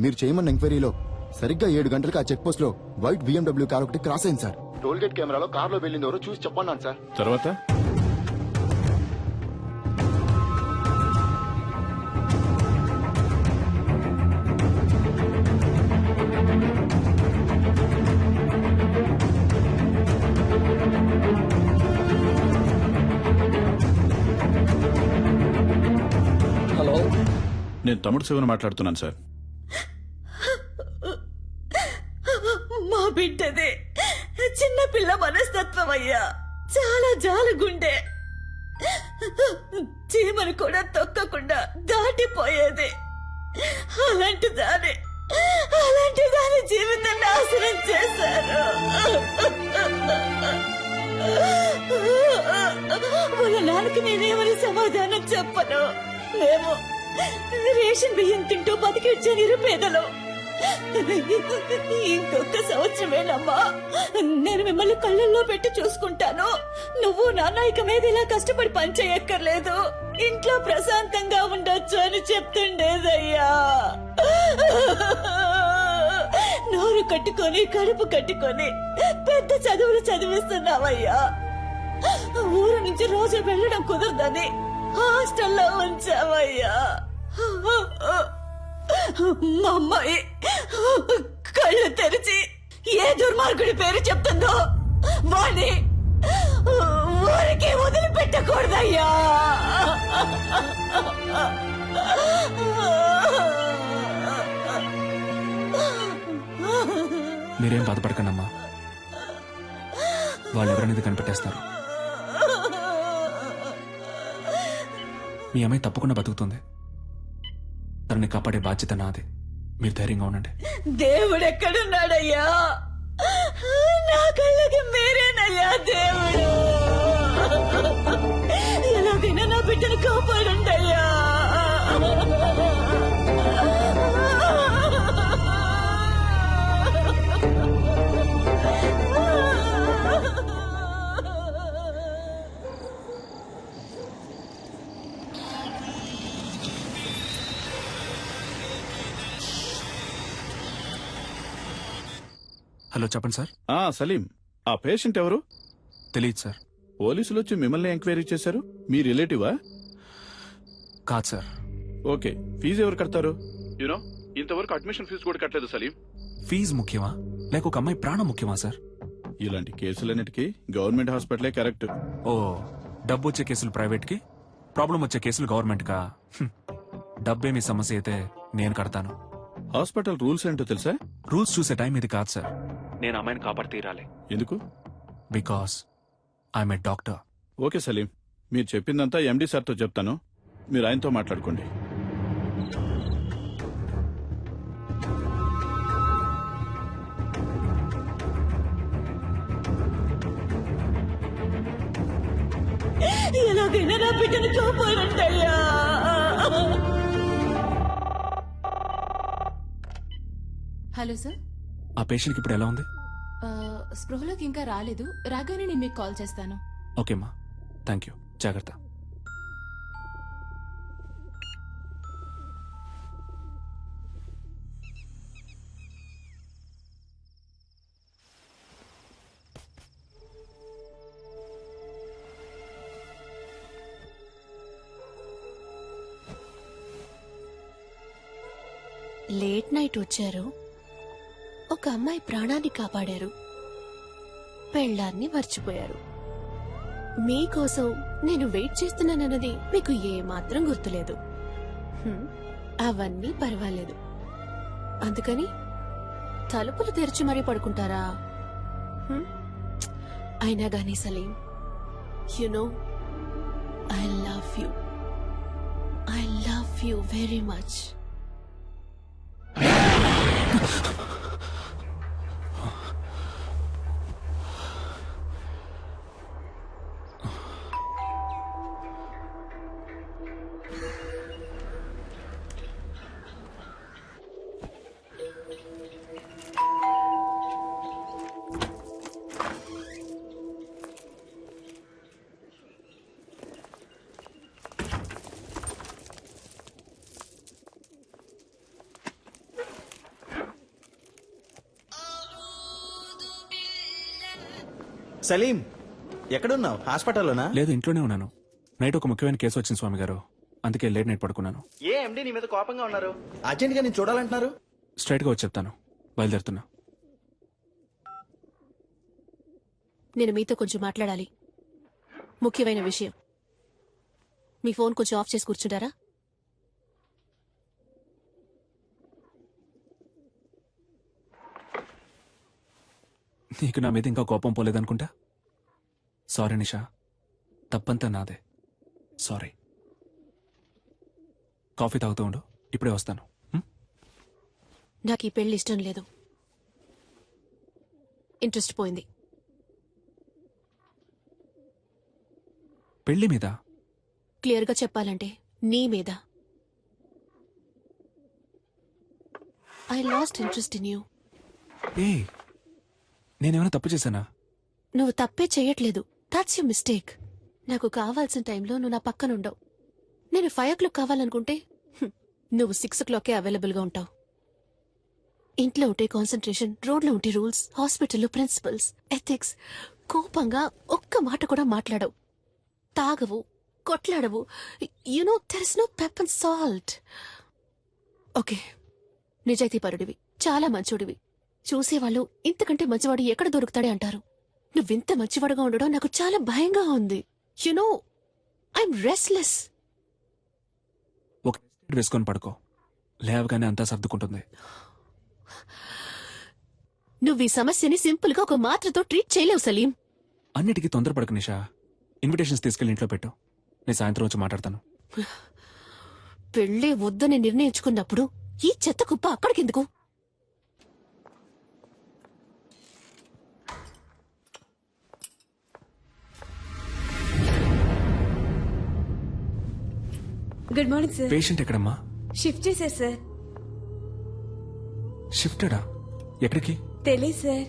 మీరు చేయమన్న ఎంక్వైరీలో సరిగ్గా 7 గంటలకు ఆ చెక్ పోస్ట్ లో వైట్ BMW కార్ ఒకటి క్రాస్ అయింది సార్. టోల్ గేట్ కెమెరాలో కార్ లో వెళ్ళింది ఎవరో చూసి చెప్పన్నాను సార్. తర్వాత హలో, నేను తమ్ముడు శివన్ మాట్లాడుతున్నాను సార్. మా బిడ్డదే చిన్న పిల్ల మనస్తత్వం అయ్యా, చాలా జాలగుండే. చీమను కూడా తొక్కకుండా దాటిపోయేది. అలాంటి దాని జీవితం నాశనం చేశారు. వాళ్ళ నాన్నకి నేనేమని సమాధానం చెప్పను. మేము రేషన్ బియ్యం తింటూ బతికిచ్చే నిరుపేదలు. ఇంకొక సంవత్సరమేనమ్మా, నేను మిమ్మల్ని కళ్ళల్లో పెట్టి చూసుకుంటాను. నువ్వు నాన్న ఇక మీద ఇలా కష్టపడి పని చేయక్కర్లేదు, ఇంట్లో ప్రశాంతంగా ఉండొచ్చు అని చెప్తుండేదయ్యా. నోరు కట్టుకొని కడుపు కట్టుకొని పెద్ద చదువులు చదివిస్తున్నావయ్యా. ఊరు నుంచి రోజు వెళ్ళడం కుదరదని హాస్టల్లో ఉంచావయ్యా. మా అమ్మాయి కళ్ళు తెరిచి ఏ దుర్మార్గుడి పేరు చెప్తుందో వాణ్ణి ఊరికి వదిలిపెట్టకూడదయ్యా. మీరేం బాధపడకండమ్మా, వాళ్ళు ఎవరనేది కనిపెట్టేస్తారు. మీ అమ్మాయి తప్పకుండా బతుకుతుంది. తనని కాపాడే బాధ్యత నాది. మీరు ధైర్యంగా ఉండండి. దేవుడు ఎక్కడున్నాడయ్యా? నా కళ్ళకి మీరేనయ్యా దేవుడు. ఎలాగైనా నా బిడ్డను కాపాడండి అయ్యా. హలో, చెప్పండి సార్. సలీం, ఆ పేషెంట్ ఎవరు? తెలియదు సార్. పోలీసులు వచ్చి మిమ్మల్ని ఎంక్వైరీ చేశారు. మీ రిలేటివా? కాదు సార్. ఓకే, ఫీజు ఎవరు కడతారు? యూనో, ఇంతవరకు అడ్మిషన్ ఫీజు కూడా కట్టలేదు సలీం. ఫీజు ముఖ్యమా లేక ఒక అమ్మాయి ప్రాణం ముఖ్యమా సార్? ఇలాంటి కేసులన్నిటికీ గవర్నమెంట్ హాస్పిటలే కరెక్ట్. ఓ, డబ్బు వచ్చే కేసులు ప్రైవేట్ కి, ప్రాబ్లం వచ్చే కేసులు గవర్నమెంట్ కా? డబ్బే మీ సమస్య అయితే నేను కడతాను. హాస్పిటల్ రూల్స్ ఏంటో తెలుసా? రూల్స్ చూసే టైం ఇది కాదు సార్. నేను అమ్మాయిని కాపాడి తీరాలి. ఎందుకు? Because I'm a doctor. Okay Salim, మీరు చెప్పిందంతా ఎండి సార్తో చెప్తాను. మీరు ఆయనతో మాట్లాడుకోండి. ఎలాగైనా నా బిడ్డను కాపాడండి అయ్యా. Hello sir. ఆ పేషెంట్కి ఇప్పుడు ఎలా ఉంది? స్పృహలోకి ఇంకా రాలేదు. రాగానే నేను మీకు కాల్ చేస్తాను. ఓకేమ్మా, థ్యాంక్ యూ. జాగ్రత్త. లేట్ నైట్ వచ్చారు, ఒక అమ్మాయి ప్రాణాన్ని కాపాడారు, పెళ్ళాన్ని మర్చిపోయారు. మీకోసం నేను వెయిట్ చేస్తున్నానన్నది మీకు ఏమాత్రం గుర్తులేదు. అవన్నీ పర్వాలేదు. అందుకని తలుపులు తెరిచి మరీ పడుకుంటారా? అయినా గానీ Salim, you know I love you very much. Salim, ఎక్కడున్నావు? హాస్పిటల్లోనా? లేదు, ఇంట్లోనే ఉన్నాను. నైట్ ఒక ముఖ్యమైన కేసు వచ్చింది స్వామి గారు, అందుకే లేట్ నైట్ పడుకున్నాను. ఏ ఎండి నీ మీద కోపంగా ఉన్నారు? అర్జెంట్ గా నేను చూడాలంటున్నారు. స్ట్రైట్ గా వచ్చి చెప్తాను. బయలుదేరుతున్నా. నేను మీతో కొంచెం మాట్లాడాలి. ముఖ్యమైన విషయం. మీ ఫోన్ కొంచెం ఆఫ్ చేసి కూర్చుంటారా? నీకు నా మీద ఇంకా కోపం పోలేదనుకుంటా. సారీ నిషా, తప్పంతా నాదే. సారీ. కాఫీ తాగుతూ ఉండు, ఇప్పుడే వస్తాను. నాకు ఈ పెళ్లి ఇష్టం లేదు. ఇంట్రెస్ట్ పోయింది. పెళ్లి మీద? క్లియర్గా చెప్పాలంటే నీ మీద. I lost interest in you. ఏ, నేనేమైనా తప్పు చేశానా? నువ్వు తప్పే చెయ్యట్లేదు. That's you mistake. నాకు కావాల్సిన టైంలో నువ్వు నా పక్కన ఉండవు. నేను 5 o'clock కావాలనుకుంటే నువ్వు 6 o'clockకే అవైలబుల్గా ఉంటావు. ఇంట్లో ఉంటే కాన్సన్ట్రేషన్, రోడ్లో ఉంటే రూల్స్, హాస్పిటల్లో ప్రిన్సిపల్స్, ఎథిక్స్. కోపంగా ఒక్క మాట కూడా మాట్లాడవు, తాగవు, కొట్లాడవు. You know there is no pep and salt. Okay, నిజాయితీపరుడివి, చాలా మంచోడివి. చూసేవాళ్ళు ఇంతకంటే మంచివాడు ఎక్కడ దొరుకుతాడే అంటారు. నువ్వింత మంచివాడుగా ఉండడం నాకు చాలా భయంగా ఉంది. You know I'm restless. ఒక వేసుకొని పడుకో, లేవగానే అంతా సర్దుకుంటుంది. నువ్వు ఈ సమస్యని సింపుల్ గా ఒక మాత్రతో ట్రీట్ చేయలేవు సలీం. అన్నిటికీ తొందరపడకు నిషా. ఇన్విటేషన్స్ తీసుకెళ్ళి ఇంట్లో పెట్టు, నేను సాయంత్రం వచ్చి మాట్లాడతాను. పెళ్ళే వద్దని నిర్ణయించుకున్నప్పుడు ఈ చెత్త కుప్ప అక్కడికెందుకు? Good morning sir. పేషెంట్ ఎక్కడమ్మా? షిఫ్ట్ చేశారు సార్. షిఫ్టెడా? ఎక్కడికి? తెలియదు సార్.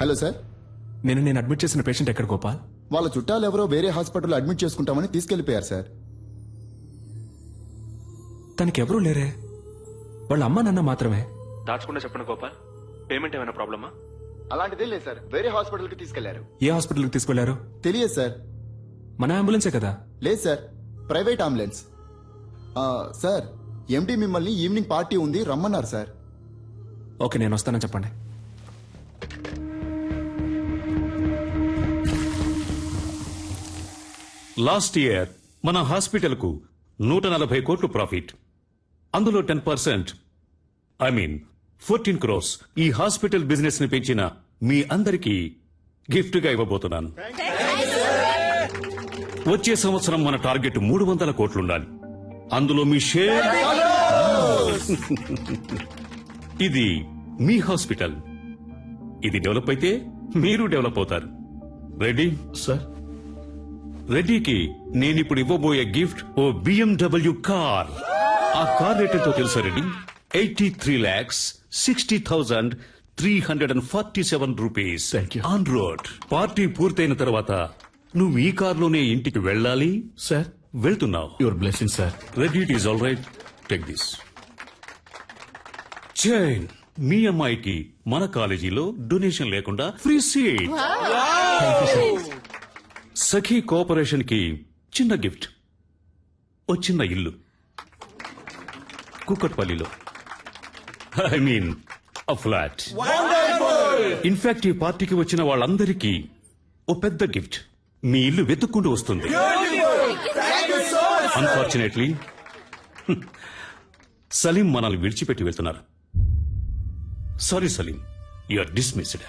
హలో సార్, నేను అడ్మిట్ చేసిన పేషెంట్ ఎక్కడ గోపాల్? వాళ్ళ చుట్టాలు ఎవరో వేరే హాస్పిటల్లో అడ్మిట్ చేసుకుంటామని తీసుకెళ్లిపోయారు సార్. తనకి ఎవరూ లేరే, వాళ్ళ అమ్మ నాన్న మాత్రమే. దాచకుండా చెప్పండి గోపాల్, పేమెంట్ ఏమైనా ప్రాబ్లమా? అలాంటిదే లేదు సార్, వేరే హాస్పిటల్కి తీసుకెళ్లారు. ఏ హాస్పిటల్కి తీసుకెళ్లారు? తెలియదు సార్. మన అంబులెన్సే కదా? లేదు సార్, ప్రైవేట్ అంబులెన్స్. సార్, ఎండి మిమ్మల్ని ఈవినింగ్ పార్టీ ఉంది రమ్మన్నారు సార్. ఓకే, నేను వస్తానని చెప్పండి. లాస్ట్ ఇయర్ మన హాస్పిటల్కు 140 కోట్లు ప్రాఫిట్. అందులో 10%, ఐ మీన్ 14 crores ఈ హాస్పిటల్ బిజినెస్ ని పెంచిన మీ అందరికీ గిఫ్ట్ గా ఇవ్వబోతున్నాను. వచ్చే సంవత్సరం మన టార్గెట్ 300 కోట్లుండాలి. అందులో మీ షేర్. ఇది మీ హాస్పిటల్, ఇది డెవలప్ అయితే మీరు డెవలప్ అవుతారు. రెడీ సార్, రెడ్డికి నేనిప్పుడు ఇవ్వబోయే గిఫ్ట్ ఓ BMW కార్. ఆ కార్ రేట్ ఎంతో తెలుసా Reddy? 83,60,347 rupees. Thank you. On road. Party పూర్తయిన తర్వాత నువ్వు ఈ కార్లోనే ఇంటికి వెళ్ళాలి. సార్, వెళ్తున్నావు. Your blessing sir. Reddy, it is all right, take this chain. మీ అమ్మాయికి మన కాలేజీలో డొనేషన్ లేకుండా ఫ్రీ సీట్. సఖీ కోఆపరేషన్ కి చిన్న గిఫ్ట్, ఓ చిన్న ఇల్లు కుక్కట్పల్లిలో. I mean a flat. In fact ఈ పార్టీకి వచ్చిన వాళ్ళందరికీ ఓ పెద్ద గిఫ్ట్, మీ ఇల్లు వెతుక్కుంటూ వస్తుంది. అన్ఫార్చునేట్లీ సలీం మనల్ని విడిచిపెట్టి వెళ్తున్నారు. Sorry Salim, you are dismissed.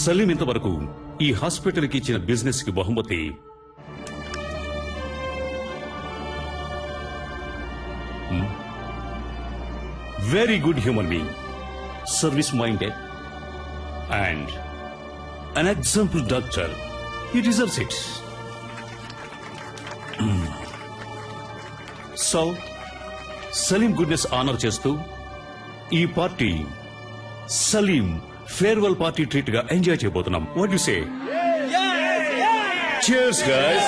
Salim ఇంతవరకు ఈ హాస్పిటల్ కి ఇచ్చిన బిజినెస్ కి బహుమతి very good human being, service minded and an example doctor. He deserves it. So Salim goodness honour చేస్తూ ఈ party Salim farewell party treat గా ఎంజాయ్ చేయబోతున్నాం. What you say? Cheers guys.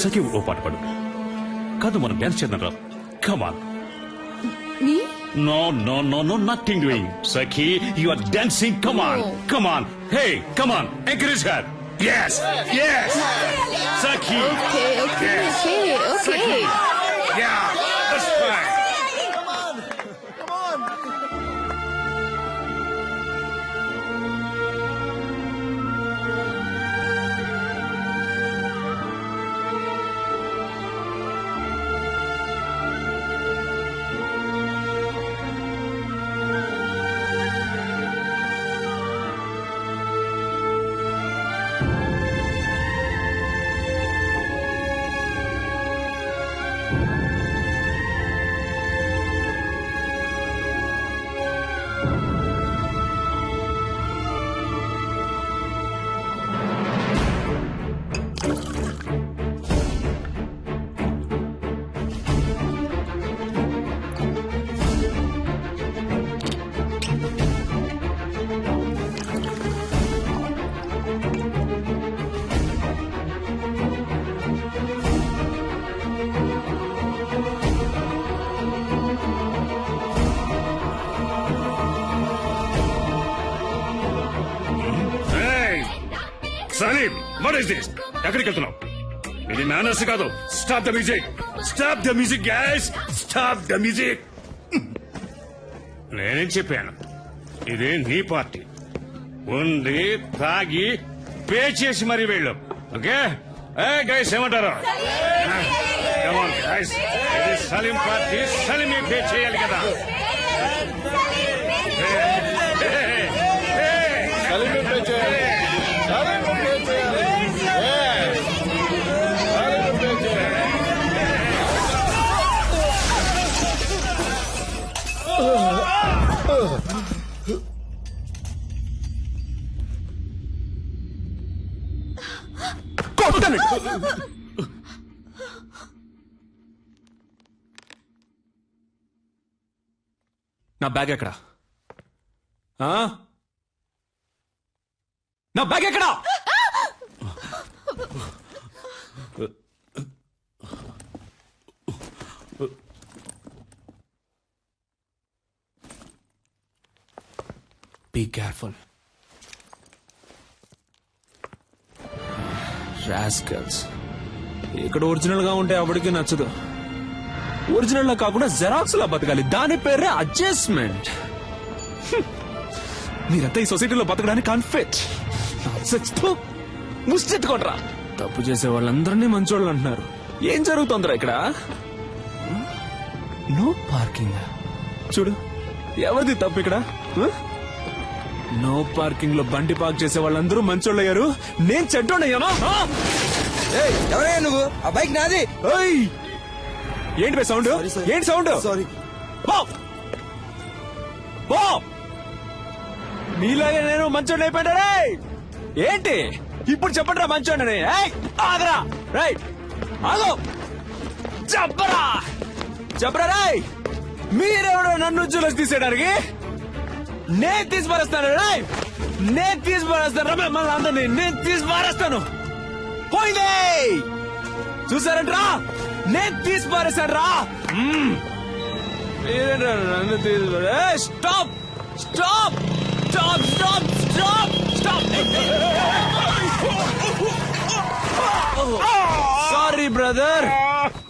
Sakhi ఓ పాట పాడు. కాదు, మనం డాన్స్ చేద్దాం రా. Come on. No, nothing doing. Sakhi, you are dancing. Come on. Hey, come on. Encourage her. Yes. Sakhi. Okay. Sakhi. Yeah, that's fine. Salim what is this ఎక్కడికి వెళ్తున్నావు ఇది మేనర్స్ కాదు stop the music stop the music guys stop the music నేనేం చెప్పాను ఇది నీ party ఉంది తాగి పే చేసి మరీ వెళ్ళు ఓకే ఏ గైస్ ఏమంటారు Come on, guys. ఇది సలీం పార్టీ సలీమే పే చేయాలి కదా నా బ్యాగ్ ఎక్కడా ఆ? నా బ్యాగ్ ఎక్కడా బీ కేర్ఫుల్ రాస్కల్స్ ఇక్కడ ఒరిజినల్ గా ఉంటే అప్పటికి నచ్చదు ఒరిజినల్ లా కాకుండా జెరాక్స్ లా బతకాలి దాని పేరే అడ్జస్ట్మెంట్ మీరంతా ఈ సొసైటీలో బతకడానికి అన్ఫిట్ ముష్టెట్టుకోండిరా తప్పు చేసే వాళ్ళందరినీ మంచోళ్ళు అంటున్నారు ఏం జరుగుతుందిరా ఇక్కడ నో పార్కింగ్ చూడు ఎవరిది తప్పు ఇక్కడ నో పార్కింగ్ లో బండి పార్క్ చేసే వాళ్ళందరూ మంచోళ్ళు అయ్యారు నేను చెడ్డోడయ్యాను ఎవరయ్యా నువ్వు ఆ బైక్ నాది ఏంటి బే సౌండ్ ఏంటి సౌండ్ సారీ మీలాగే నేను మంచోడు అయిపోయాడే ఏంటి ఇప్పుడు చెప్పండిరా మంచోడని ఆగరా రైట్ ఆగో చెప్పరా చెప్పరా రాయ్ మీరెవడో నన్ను చూసి తీసేయడానికి నేను తీసి పారేస్తాను రాయ్ నేను తీసి పారేస్తాను మిమ్మల్ని అందరినీ నేను తీసి పారేస్తాను పోయిందే చూసారంట్రా నేను తీసి పారేశాను రా నన్ను తీసి stop stop stop stop stop stop sorry brother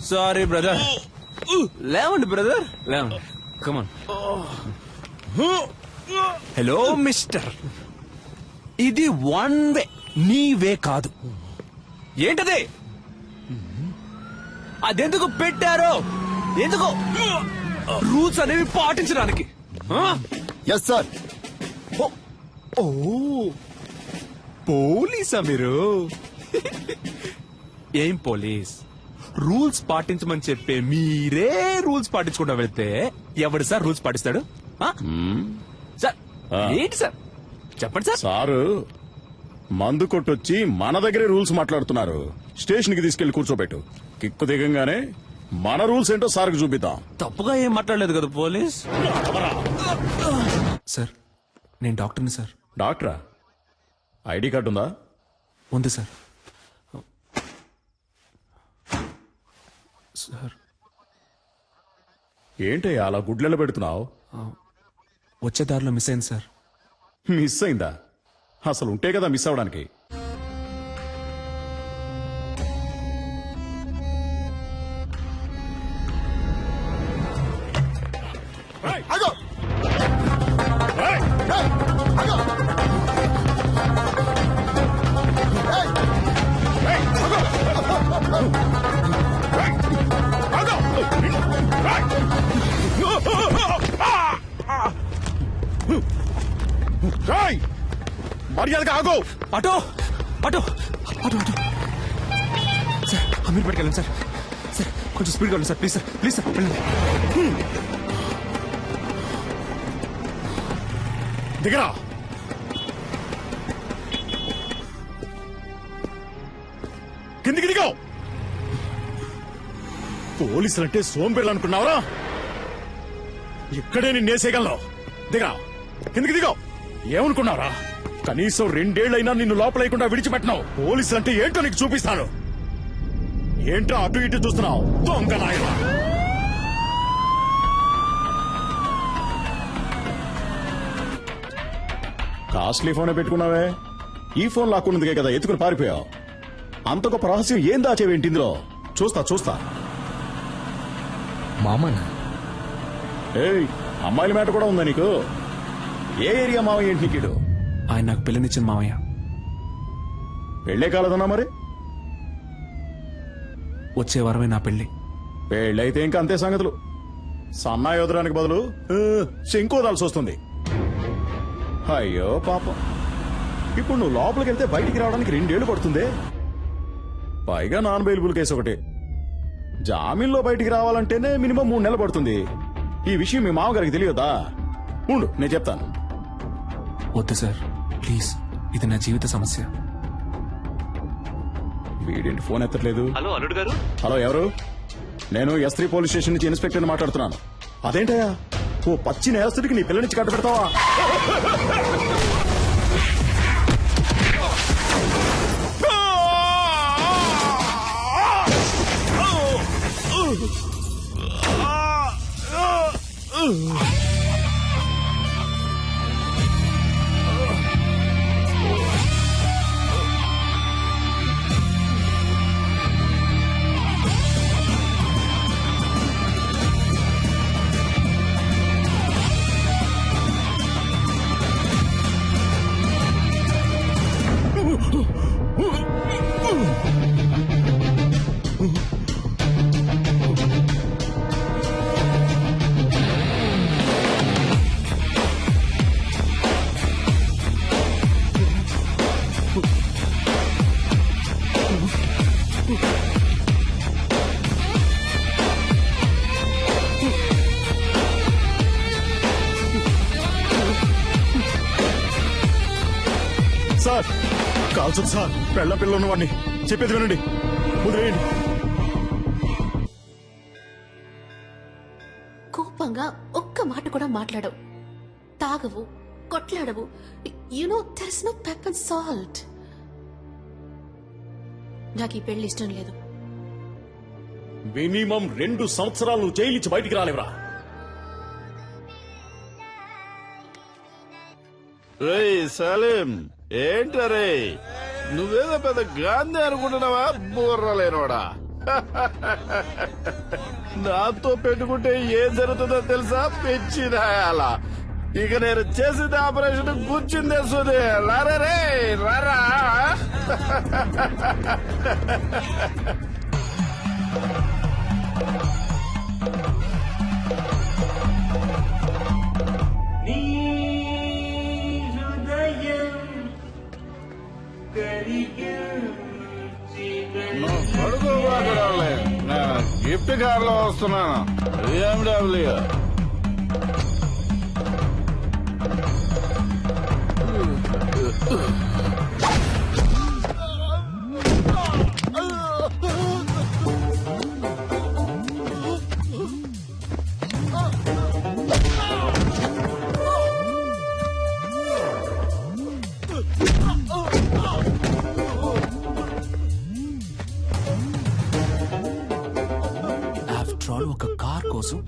sorry brother లేవండి బ్రదర్ లేవండి కమాన్ హలో మిస్టర్ ఇది వన్ వే నీ వే కాదు ఏంటది అదెందుకు పెట్టారో ఎందుకు రూల్స్ అనేవి పాటించడానికి ఎస్ సార్ ఓ పోలీసా మీరు ఏం పోలీస్ రూల్స్ పాటించమని చెప్పే మీరే రూల్స్ పాటించకుండా వెళ్తే ఎవడు సార్ రూల్స్ పాటిస్తాడు సార్ ఏంటి సార్ చెప్పండి సార్ సారు మందు కొట్టొచ్చి మన దగ్గరే రూల్స్ మాట్లాడుతున్నారు స్టేషన్ కి తీసుకెళ్లి కూర్చోబెట్టు కిక్కు దిగంగానే మన రూల్స్ ఏంటో సార్కి చూపిద్దాం తప్పుగా ఏం మాట్లాడలేదు కదా పోలీస్ సార్ నేను డాక్టర్ని సార్ డాక్టరా ఐడి కార్డు ఉందా ఉంది సార్ సార్ ఏంటి అలా గుడ్లలో పెడుతున్నావు వచ్చే దారిలో మిస్ అయింది సార్ మిస్ అయిందా అసలు ఉంటే కదా మిస్ అవడానికి ఆగో ఏయ్, ఆగో మర్యాదగా ఆగో auto auto auto auto sir Amir పట్టుకెళ్ళండి సార్ సార్ కొంచెం స్పీడ్గా వెళ్ళండి సార్ ప్లీజ్ సార్ వెళ్ళండి దిగరా కిందికి దిగో పోలీసులంటే సోంబేర్లు అనుకున్నావరా ఇక్కడే నేను నేసేయగలను దిగరా కిందికి దిగో ఏమనుకున్నావరా కనీసం 2 ఏళ్లైనా నిన్ను లోపలేయకుండా విడిచిపెట్టినావు పోలీసులంటే ఏంటో నీకు చూపిస్తాను ఏంటో అటు ఇటు చూస్తున్నావు దొంగ నాయనా కాస్ట్లీ ఫోనే పెట్టుకున్నావే ఈ ఫోన్ లాక్కున్నదిగే కదా ఎత్తుకుని పారిపోయావు. అంత గొప్ప రహస్యం ఏం దాచేవేంటి ఇందులో? చూస్తా. మామనా? ఏయ్, అమ్మాయిల మ్యాటర్ కూడా ఉందా నీకు? ఏ ఏరియా మావయ్య ఏంటి నీకిడు? ఆయన నాకు పిల్లనిచ్చిన మావయ్య. పెళ్ళే కాలదన్నా మరి? వచ్చే వారమే నా పెళ్లి. పెళ్ళైతే ఇంకా అంతే సంగతులు. సన్నాయి వదడానికి బదులు శంకోదాల్సి వస్తుంది. అయ్యో పాపం. ఇప్పుడు నువ్వు లోపలికి వెళ్తే బయటికి రావడానికి 2 ఏళ్లు పడుతుంది. పైగా నాన్ బెయిలబుల్ కేసు ఒకటి. జామీన్లో బయటికి రావాలంటేనే మినిమం 3 నెలలు పడుతుంది. ఈ విషయం మీ మామగారికి తెలియదా? ఉండు, నేను చెప్తాను. వద్దు సార్, ప్లీజ్. ఇది నా జీవిత సమస్య. వీడేంటి ఫోన్ ఎత్తట్లేదు? హలో అల్లుడు గారు. హలో, ఎవరు? నేను S3 పోలీస్ స్టేషన్ నుంచి ఇన్స్పెక్టర్ మాట్లాడుతున్నాను. అదేంటయ్యా, ఓ పచ్చి నేరస్తుడికి నీ పిల్లనిచ్చి కట్ట పెడతావా? సార్, కాల్చదు సార్. పిల్ల ఉన్నవాడిని. చెప్పేది వినండి, వదిలేయండి. కోపంగా ఒక్క మాట కూడా మాట్లాడవు, తాగవు, కొట్లాడవు. You know there is no pepper salt. నాకు ఈ పెళ్లి ఇష్టం లేదు. మినిమం 2 సంవత్సరాలు జైలు నుంచి బయటికి రాలేవరా? సలీం, ఏంటరే నువ్వేదో పెద్ద గాంధీ అనుకుంటున్నావా? బుర్రలేనోడా. నాతో పెట్టుకుంటే ఏం జరుగుతుందో తెలుసా? పెంచిదాయాల. ఇక నేను చేసిన ఆపరేషన్ కూర్చుందే సుదే. రారే రారా. గిఫ్ట్ కార్లో వస్తున్నాను. BMW. ఒక కార్ కోసం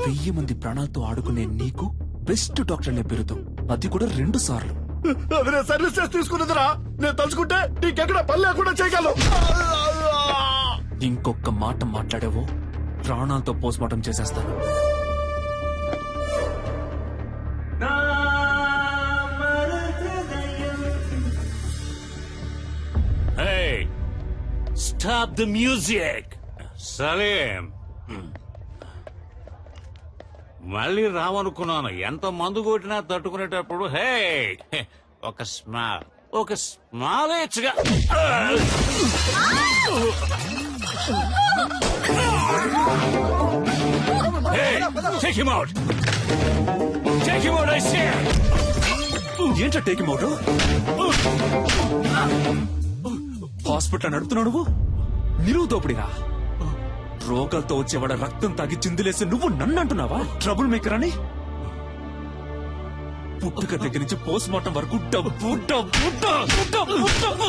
1000 మంది ప్రాణాలతో ఆడుకునే నీకు బెస్ట్ డాక్టర్ బిరుదు, అది కూడా 2 సార్లు. అది నేను సర్వీస్ చేసి తీసుకున్నదిరా. నేను తలుచుకుంటే నీకెక్కడ పని లేకుండా చేయగలను. ఇంకొక మాట మాట్లాడేవో ప్రాణాలతో పోస్ట్మార్టం చేసేస్తాను. Stop the music. సలీం, మళ్ళీ రావనుకున్నాను. ఎంత మందు కొట్టినా తట్టుకునేటప్పుడు హే ఒక స్మాల్ ఇచ్చగా. ఏంటో టేక్ అవుట్? హాస్పిటల్ నడుపుతున్నావు నువ్వు? నిలువు దోపిడిగా రోగాలతో వచ్చేవాడ రక్తం తాగి చిందులేసి నువ్వు నన్ను అంటున్నావా ట్రబుల్ మేకర్ అని? పుట్టుక దగ్గర నుంచి పోస్ట్ మార్టం వరకు డబ్బు డబ్బు డబ్బు డబ్బు డబ్బు.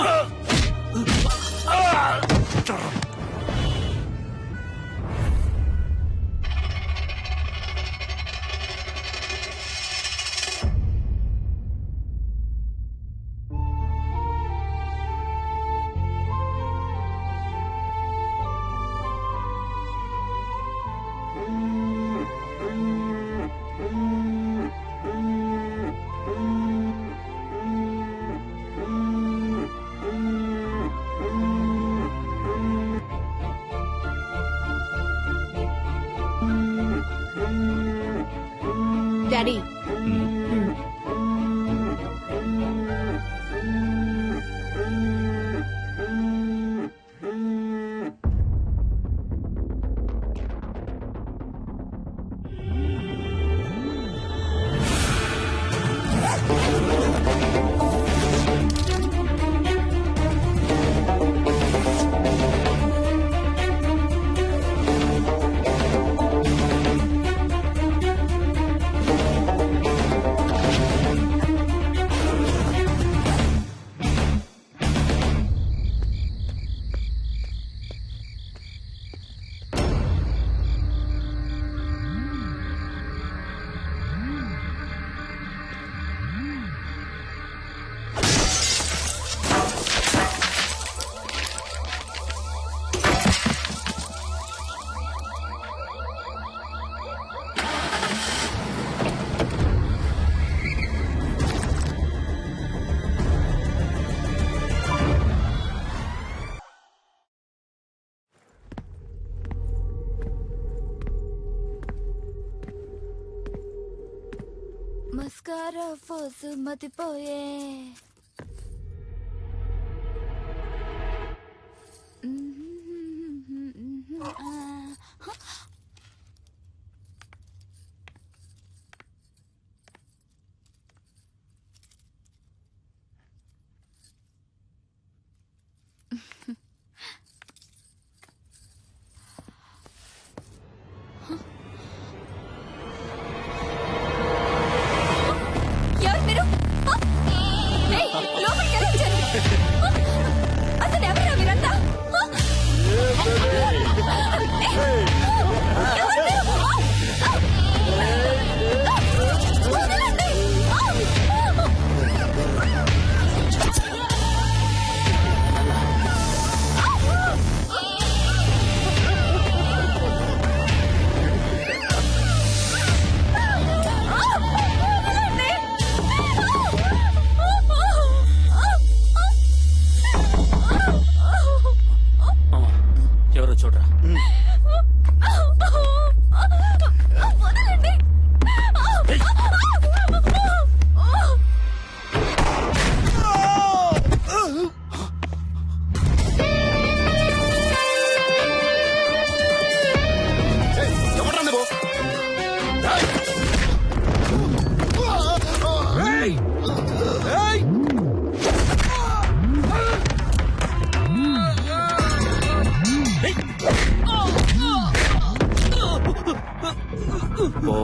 డాడీ మస్కారా ఫోసు మతిపోయే ఎవరు మీరు ఏయ్, లోపలికి ఎలా వచ్చారు? అసలు ఎవరు మీరంతా? ఎవరు మీరు? వదలండి. ఎవరో చూడరా. వదలండి. ఓ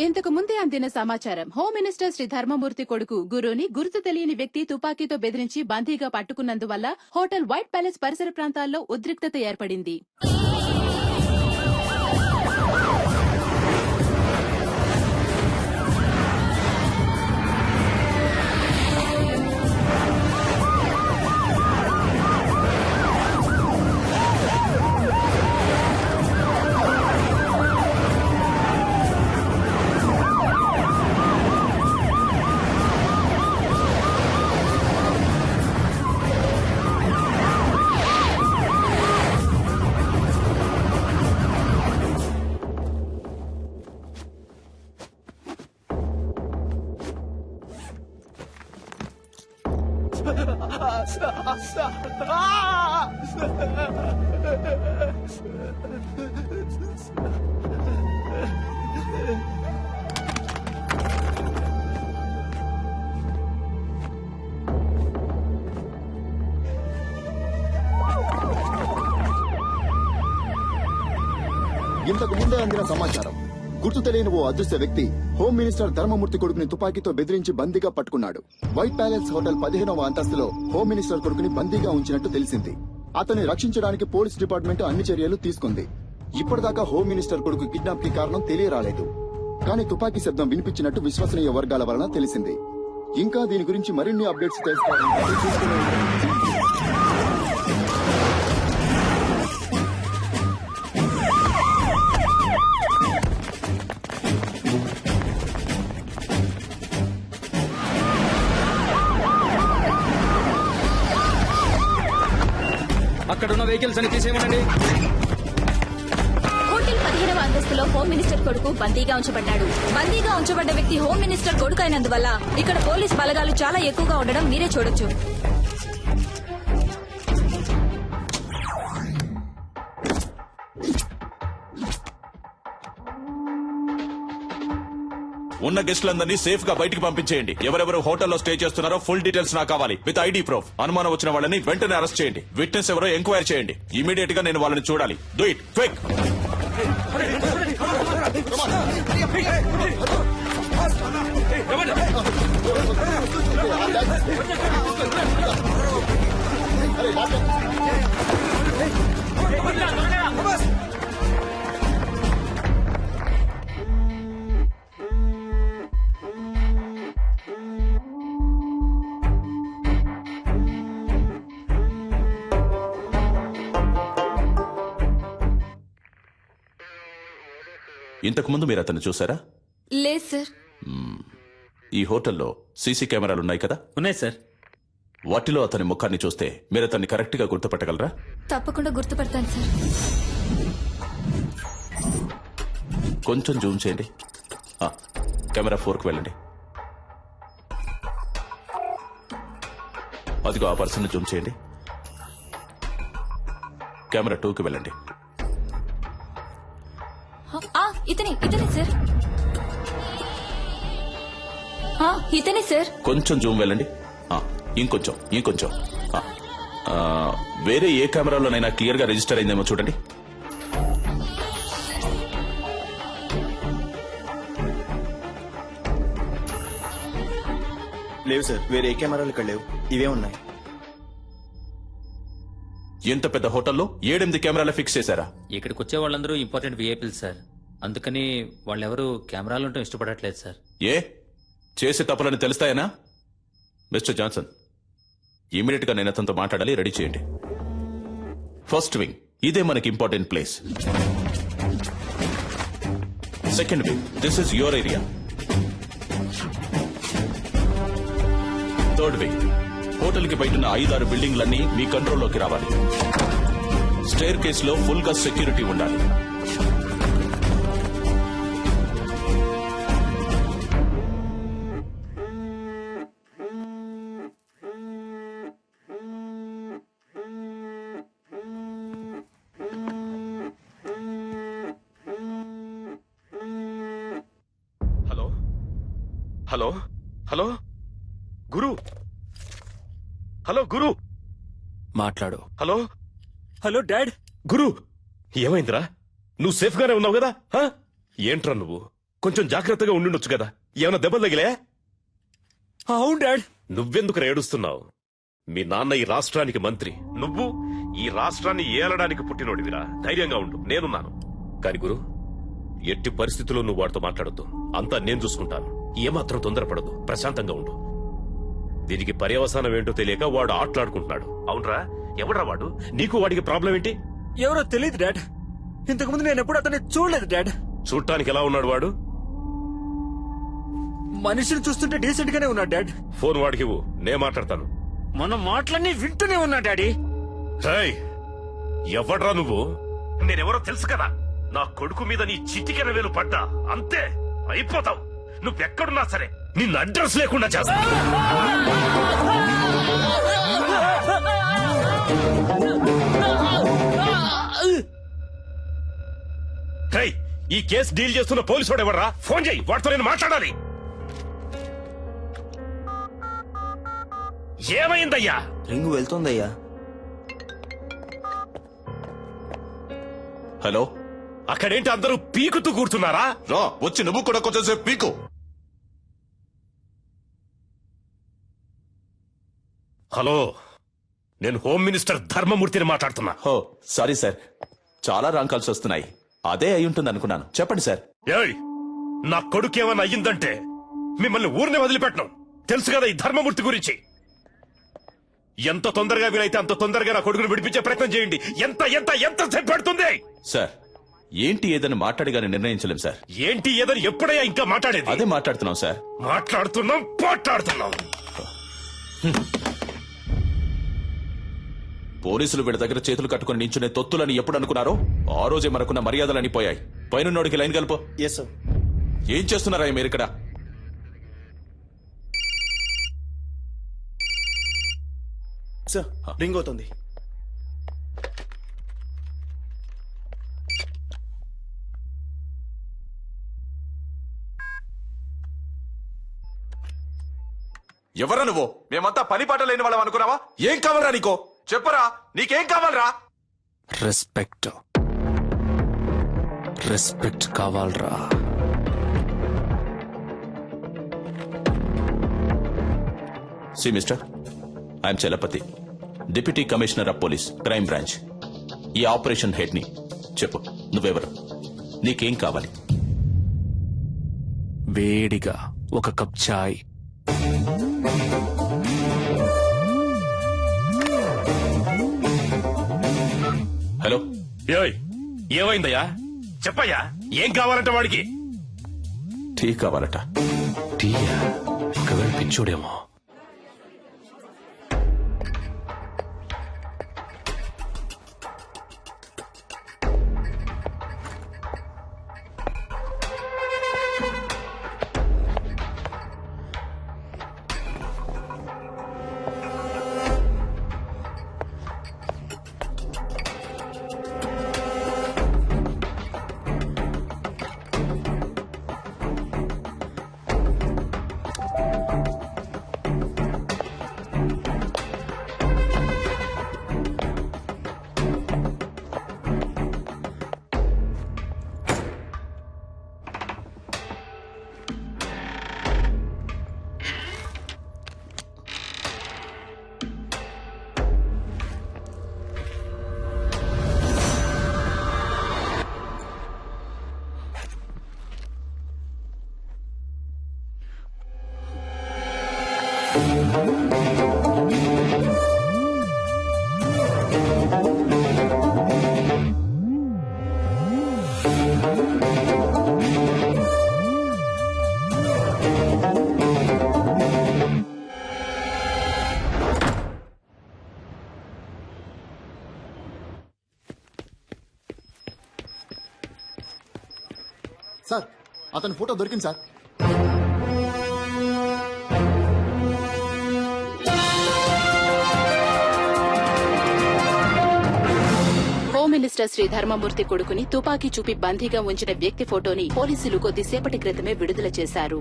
ఇంతకు ముందే అందిన సమాచారం. హోమ్ మినిస్టర్ శ్రీ ధర్మమూర్తి కొడుకు గురుని గుర్తు తెలియని వ్యక్తి తుపాకీతో బెదిరించి బందీగా పట్టుకున్నందువల్ల హోటల్ వైట్ ప్యాలెస్ పరిసర ప్రాంతాల్లో ఉద్రిక్తత ఏర్పడింది. ఇంతకు ముందే అందిన సమాచారం, గుర్తు తెలియని ఓ అదృశ్య వ్యక్తి హోమ్ మినిస్టర్ ధర్మమూర్తి కొడుకుని తుపాకీతో బెదిరించి బందీగా పట్టుకున్నాడు. వైట్ ప్యాలెస్ హోటల్ 15వ అంతస్తులో హోమ్ మినిస్టర్ కొడుకుని బందీగా ఉంచినట్టు తెలిసింది. అతన్ని రక్షించడానికి పోలీస్ డిపార్ట్మెంట్ అన్ని చర్యలు తీసుకుంది. ఇప్పటిదాకా హోమ్ మినిస్టర్ కొడుకు కిడ్నాప్ కి కారణం తెలియరాలేదు. కానీ తుపాకీ శబ్దం వినిపించినట్టు విశ్వసనీయ వర్గాల వలన తెలిసింది. ఇంకా దీని గురించి మరిన్ని అప్డేట్స్ తెలుసుకోవాలంటే చూస్తూనే ఉండండి. అక్కడున్న వెహికల్స్ అని తీసేయమనండి. హోటల్ 15వ అంతస్తులో హోమ్ మినిస్టర్ కొడుకు బందీగా ఉంచబడ్డాడు. బందీగా ఉంచబడ్డ వ్యక్తి హోమ్ మినిస్టర్ కొడుకు అయినందువల్ల ఇక్కడ పోలీస్ బలగాలు చాలా ఎక్కువగా ఉండడం మీరే చూడొచ్చు. ఉన్న గెస్టులందరినీ సేఫ్ గా బయటికి పంపించేయండి. ఎవరెవరు హోటల్లో స్టే చేస్తున్నారో ఫుల్ డీటెయిల్స్ నాకు కావాలి, విత్ ఐడి ప్రూఫ్. అనుమానం వచ్చిన వాళ్ళని వెంటనే అరెస్ట్ చేయండి. విట్నెస్ ఎవరో ఎంక్వైరీ చేయండి. ఇమీడియట్ గా నేను వాళ్ళని చూడాలి. Do it quick. ఇంతకు ముందు మీరు అతన్ని చూసారా? లేదు సార్. ఈ హోటల్లో సీసీ కెమెరాలు ఉన్నాయి కదా? ఉన్నాయి సార్. వాటిలో అతని ముఖాన్ని చూస్తే మీరు అతన్ని కరెక్ట్ గా గుర్తుపట్టగలరా? తప్పకుండా గుర్తుపడతాను సార్. కొంచెం జూమ్ చేయండి. కెమెరా 4కి వెళ్ళండి. అదిగో ఆ పర్సన్ జూమ్ చేయండి. కెమెరా 2కి వెళ్ళండి. ఇతనే సార్. ఇతనే సార్. కొంచెం జూమ్ వెళ్ళండి. ఇంకొంచెం వేరే ఏ కెమెరాలోనైనా క్లియర్ గా రిజిస్టర్ అయిందేమో చూడండి. లేవు సార్, వేరే ఏ కెమెరాలు ఇక్కడ లేవు. ఇవే ఉన్నాయి. ఎంత పెద్ద హోటల్లో 7-8 కెమెరాలు ఫిక్స్ చేశారా? ఇక్కడికి వచ్చే వాళ్ళందరూ ఇంపార్టెంట్ విఐపీలు సార్. అందుకని వాళ్ళెవరూ కెమెరాలు ఉండటం ఇష్టపడట్లేదు సార్. ఏ చేసే తప్పులని తెలుస్తాయనా? మిస్టర్ జాన్సన్, ఇమీడియట్ గా నేను అతనితో మాట్లాడాలి. రెడీ చేయండి. ఫస్ట్ వింగ్, ఇదే మనకి important place. Second wing, this is your area. Third wing, hotel కి బయట 5-6 బిల్డింగ్లన్నీ మీ కంట్రోల్లోకి రావాలి. స్టేర్ కేస్ లో ఫుల్ గా సెక్యూరిటీ ఉండాలి. హలో హలో గురు, హలో గురు, మాట్లాడు. Hello hello dad. గురు, ఏమైందిరా? నువ్వు సేఫ్ గానే ఉన్నావు కదా? ఏంట్రా నువ్వు? కొంచెం జాగ్రత్తగా ఉండుండొచ్చు కదా. ఏమైనా దెబ్బలు తగిలే? అవును డాడ్. నువ్వెందుకు ఏడుస్తున్నావు? మీ నాన్న ఈ రాష్ట్రానికి మంత్రి, నువ్వు ఈ రాష్ట్రాన్ని ఏలడానికి పుట్టినోడివిరా. ధైర్యంగా ఉండు, నేనున్నాను. కాని గురు, ఎట్టి పరిస్థితుల్లో నువ్వు వాడితో మాట్లాడొద్దు. అంతా నేను చూసుకుంటాను. ఏమాత్రం తొందరపడదు, ప్రశాంతంగా ఉండు. దీనికి పర్యవసానం ఏంటో తెలియక వాడు ఆటలాడుకుంటున్నాడు. అవునరా? ఎవడ్రా వాడు? నీకు వాడికి ప్రాబ్లం ఏంటి? ఎవరో తెలియదు డాడ్. ఇంతకుముందు నేను ఎప్పుడు అతన్ని చూడలేదు డాడ్. చూడటానికి ఎలా ఉన్నాడు వాడు? మనిషిని చూస్తుంటే డీసెంట్ గానే ఉన్నాడు డాడ్. ఫోన్ వాడికి ఇవ్వు, నే మాట్లాడతాను. మన మాటలన్నీ వింటూనే ఉన్నా డాడీ. ఎవడ్రా నువ్వు? నేనెవరో తెలుసు కదా. నా కొడుకు మీద నీ చిటికెన వేలు పడ్డా అంతే, అయిపోతావు. నువ్వెక్కడున్నా సరే నిన్ను అడ్రస్ లేకుండా చేస్తా. ఈ కేసు డీల్ చేస్తున్న పోలీసు వాడు ఎవర్రా? ఫోన్ చేయి, వాడితో నేను మాట్లాడాలి. ఏమైందయ్యా? రింగు వెళ్తుందయ్యా. హలో, అక్కడేంటి అందరూ పీకుతూ కూర్చున్నారా? రా వచ్చి నువ్వు కూడా కొంచెం సేపు పీకు. హలో, నేను హోమ్ మినిస్టర్ ధర్మమూర్తిని మాట్లాడుతున్నా. హో సారీ సార్, చాలా రాంగ్ కాల్స్ వస్తున్నాయి. అదే అయి ఉంటుంది అనుకున్నాను. చెప్పండి సార్. ఏయ్, నా కొడుకు ఏమన్నా అయ్యిందంటే మిమ్మల్ని ఊరినే వదిలిపెట్టను. తెలుసు కదా ఈ ధర్మమూర్తి గురించి. ఎంత తొందరగా వీలైతే అంత తొందరగా నా కొడుకును విడిపించే ప్రయత్నం చేయండి. ఎంత ఎంత ఎంత సేపు పడుతుంది? సార్ ఏంటి ఏదని మాట్లాడిగానే నిర్ణయించలేం సార్. ఏంటి ఏదని ఎప్పుడయ్యా ఇంకా మాట్లాడేది? అదే మాట్లాడుతున్నాం సార్. మాట్లాడుతున్నాం. పోలీసులు వీళ్ళ దగ్గర చేతులు కట్టుకుని నించునే తొత్తులని ఎప్పుడు అనుకున్నారో ఆ రోజే మనకున్న మర్యాదలని పోయాయి. పైనున్నోడికి లైన్ కలుపు. Yes sir. ఏం చేస్తున్నారా మీరు ఇక్కడ? సార్ రింగ్ అవుతుంది. ఎవరా నువ్వు? మేమంతా పని పాట లేని వాళ్ళం అనుకున్నావా? ఏం కావాలరా నీకో? చెప్పరా, నీకేం కావాలరా? రెస్పెక్ట్ కావాలరా. See mister, I'm Chalapathi, deputy commissioner of police, crime branch. ఈ ఆపరేషన్ హెడ్ ని. చెప్పు, నువ్వెవరు? నీకేం కావాలి? వేడిగా ఒక కప్ చాయ్. హలో, ఏయ్, ఏమైందయ్యా? చెప్పయ్యా, ఏం కావాలంటే వాడికి? టీ కావాలట. టీయా? ఒకవేళ పిచ్చోడేమో. సార్, అతని ఫోటో దొరికింది సార్. హోమ్ మినిస్టర్ శ్రీ ధర్మమూర్తి కొడుకుని తుపాకీ చూపి బందీగా ఉంచిన వ్యక్తి ఫోటోని పోలీసులు కొద్దిసేపటి క్రితమే విడుదల చేశారు.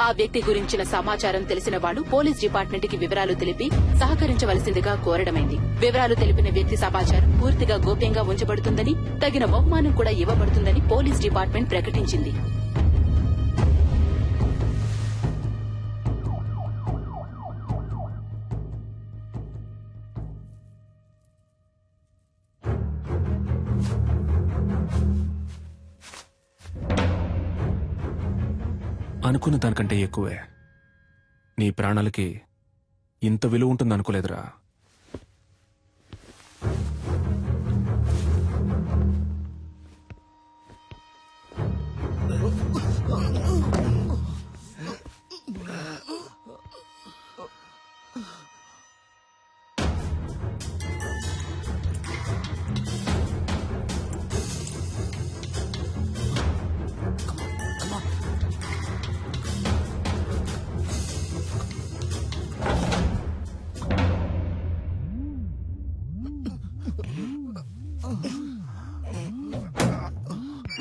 ఆ వ్యక్తి గురించిన సమాచారం తెలిసిన వాళ్లు పోలీస్ డిపార్ట్మెంట్ కి వివరాలు తెలిపి సహకరించవలసిందిగా కోరడమైంది. వివరాలు తెలిపిన వ్యక్తి సమాచారం పూర్తిగా గోప్యంగా ఉంచబడుతుందని, తగిన బహుమానం కూడా ఇవ్వబడుతుందని పోలీస్ డిపార్ట్మెంట్ ప్రకటించింది. అనుకున్న దానికంటే ఎక్కువే. నీ ప్రాణాలకి ఇంత విలువ ఉంటుందనుకోలేదురా.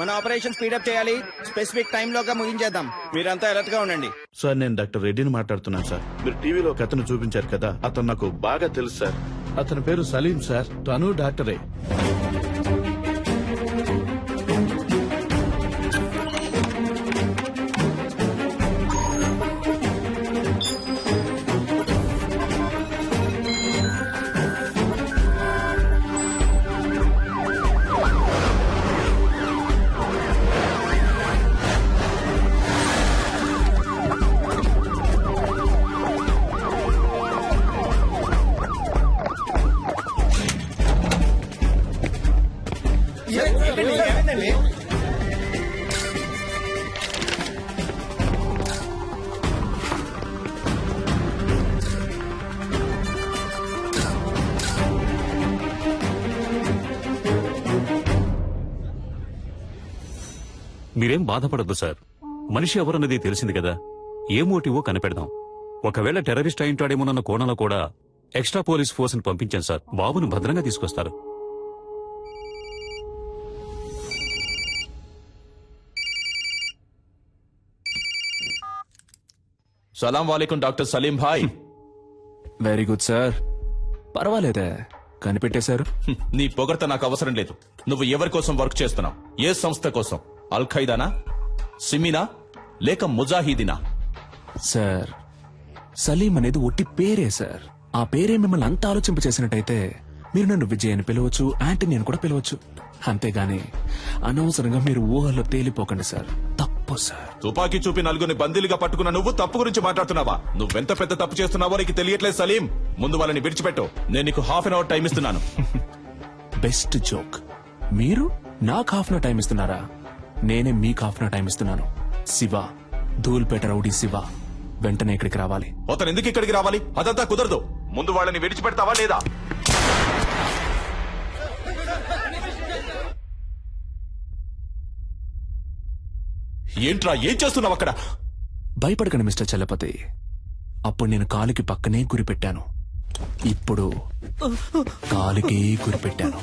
మన ఆపరేషన్ స్పీడప్ చేయాలి. స్పెసిఫిక్ టైం లోగా ముగించేద్దాం. మీరంతా అలర్ట్ గా ఉండండి. సార్ నేను డాక్టర్ రెడ్డిని మాట్లాడుతున్నాను సార్. మీరు టీవీలో ఒక అతను చూపించారు కదా, అతను నాకు బాగా తెలుసు సార్. అతని పేరు సలీం సార్. తను డాక్టరే. ఏమైందండి? మీరేం బాధపడద్దు సార్. మనిషి ఎవరన్నది తెలిసింది కదా, ఏ మోటివో కనిపెడదాం. ఒకవేళ టెర్రరిస్ట్ అయింటాడేమోనన్న కోణంలో కూడా ఎక్స్ట్రా పోలీస్ ఫోర్స్ ని పంపించాను సార్. బాబును భద్రంగా తీసుకొస్తారు. సలాం వాలేకుం డాక్టర్ సలీం భాయ్. Very good sir. పర్వాలేదే, కనిపెట్టేశారు. నీ పొగడ్త నాకు అవసరం లేదు. నువ్వు ఎవరి కోసం వర్క్ చేస్తున్నావు? ఏ సంస్థ కోసం? అల్ ఖైదానా, సిమినా, లేక ముజాహిదీనా? సార్, సలీం అనేది ఒట్టి పేరే సార్. ఆ పేరే మిమ్మల్ని అంత ఆలోచింపచేసినట్టయితే మీరు నన్ను విజయ్ అని పిలవచ్చు, యాంటనీ అని కూడా పిలవచ్చు. అంతేగాని అనవసరంగా మీరు ఊహల్లో తేలిపోకండి సార్. తప్పు సార్. తుపాకీ చూపి నలుగురిని బందీలుగా పట్టుకున్న నువ్వు తప్పు గురించి మాట్లాడుతున్నావా? నువ్వెంత పెద్ద తప్పు చేస్తున్నావో నీకు తెలియట్లేదు సలీం. ముందు వాళ్ళని విడిచిపెట్టు. నేను నీకు హాఫ్ అన్ అవర్ టైం ఇస్తున్నాను. Best joke. మీరు నాకు హాఫ్ అన్ అవర్ టైం ఇస్తున్నారా? నేనే మీకు హాఫ్ అన్ అవర్ టైం ఇస్తున్నాను. శివ, ధూల్పేట రౌడీ శివ వెంటనే ఇక్కడికి రావాలి. అతను ఎందుకు ఇక్కడికి రావాలి? అదంతా కుదరదు. ముందు వాళ్ళని విడిచిపెడతావా లేదా? ఏంట్రా, ఏం చేస్తున్నావు అక్కడ? భయపడకండి మిస్టర్ చలపతి. అప్పుడు నేను కాలుకి పక్కనే గురిపెట్టాను. ఇప్పుడు కాలుకి గురిపెట్టాను.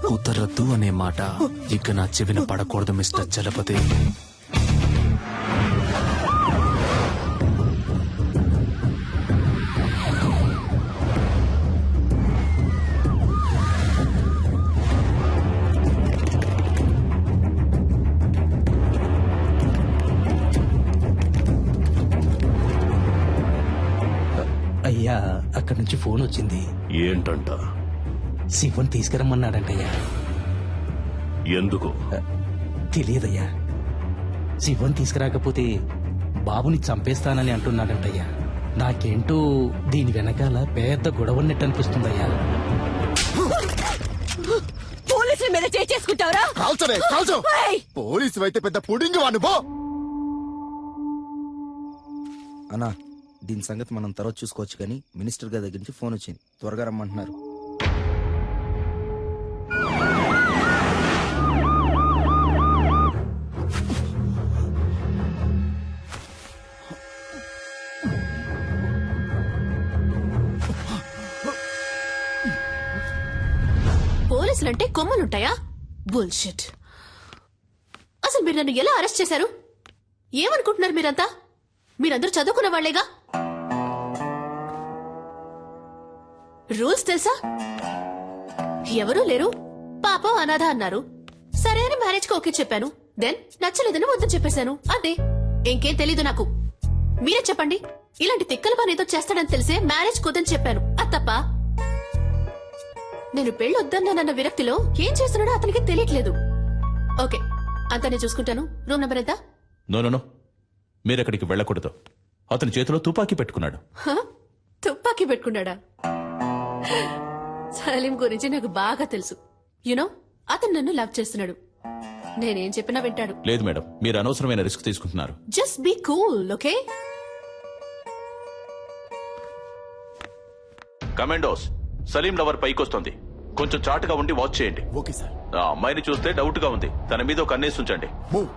కుదరద్దు అనే మాట ఇక నా చెవిన పడకూడదు మిస్టర్ చలపతి. అయ్యా, అక్కడి నుంచి ఫోన్ వచ్చింది. ఏంటంట? శివన్ తీసుకురమ్మన్నాడంటయ్యా. ఎందుకు? తెలియదయ్యా. శివన్ తీసుకురాకపోతే బాబుని చంపేస్తానని అంటున్నాడంటయ్యా. నాకేంటో దీని వెనకాల పెద్ద గొడవ ఉన్నట్టు అనిపిస్తుందయ్యా. పోలీసుల మీద చేసుకుంటావరా? కాల్చరే కాల్చో. పోలీసు అయితే పెద్ద పుడింగి వాడు పో. అన్నా, దీని సంగతి మనం తర్వాత చూసుకోవచ్చు కానీ మినిస్టర్ గారి దగ్గర నుంచి ఫోన్ వచ్చింది. త్వరగా రమ్మంటున్నారు. పోలీసులంటే కొమ్మలుంటాయా? బుల్షిట్. అసలు మీరు నన్ను ఎలా అరెస్ట్ చేశారు? ఏమనుకుంటున్నారు మీరంతా? మీరందరూ చదువుకున్న వాళ్లేగా. రూల్స్ తెలుసా? ఎవరూ లేరు, పాపం అనాథ అన్నారు. సరే అని మ్యారేజ్ కి ఓకే చెప్పాను. దెన్ నచ్చలేదని వద్దని చెప్పేశాను. అంతే, ఇంకేం తెలీదు నాకు. మీరే చెప్పండి. ఇలాంటి తిక్కల పని ఏదో చేస్తాడని తెలిసే మ్యారేజ్ కుదని చెప్పాను. అది తప్ప? నేను పెళ్లి వద్దన్నానన్న విరక్తిలో ఏం చేస్తున్నాడో అతనికి తెలియట్లేదు. ఓకే, అంతా నేను చూసుకుంటాను. రూమ్ నెంబర్ ఎంత? నో, మీరెక్కడికి వెళ్ళకూడదు. అతని చేతిలో తుపాకీ పెట్టుకున్నాడు. తుపాకీ పెట్టుకున్నాడా? సలీం గురించి నాకు బాగా తెలుసు. యునో, అతను నన్ను లవ్ చేస్తున్నాడు. నేనేం చెప్పినా వింటాడు. లేదు మేడం, మీరు అనవసరమైన రిస్క్ తీసుకుంటున్నారు. Just be cool, okay? Commandos, Salim lover పైకొస్తుంది. కొంచెం చాటుగా ఉండి వాచ్ చేయండి. Okay sir. ఆ అమ్మాయిని చూస్తే డౌట్ గా ఉంది. తన మీద ఒక కన్నేసి ఉంచండి. మూవ్.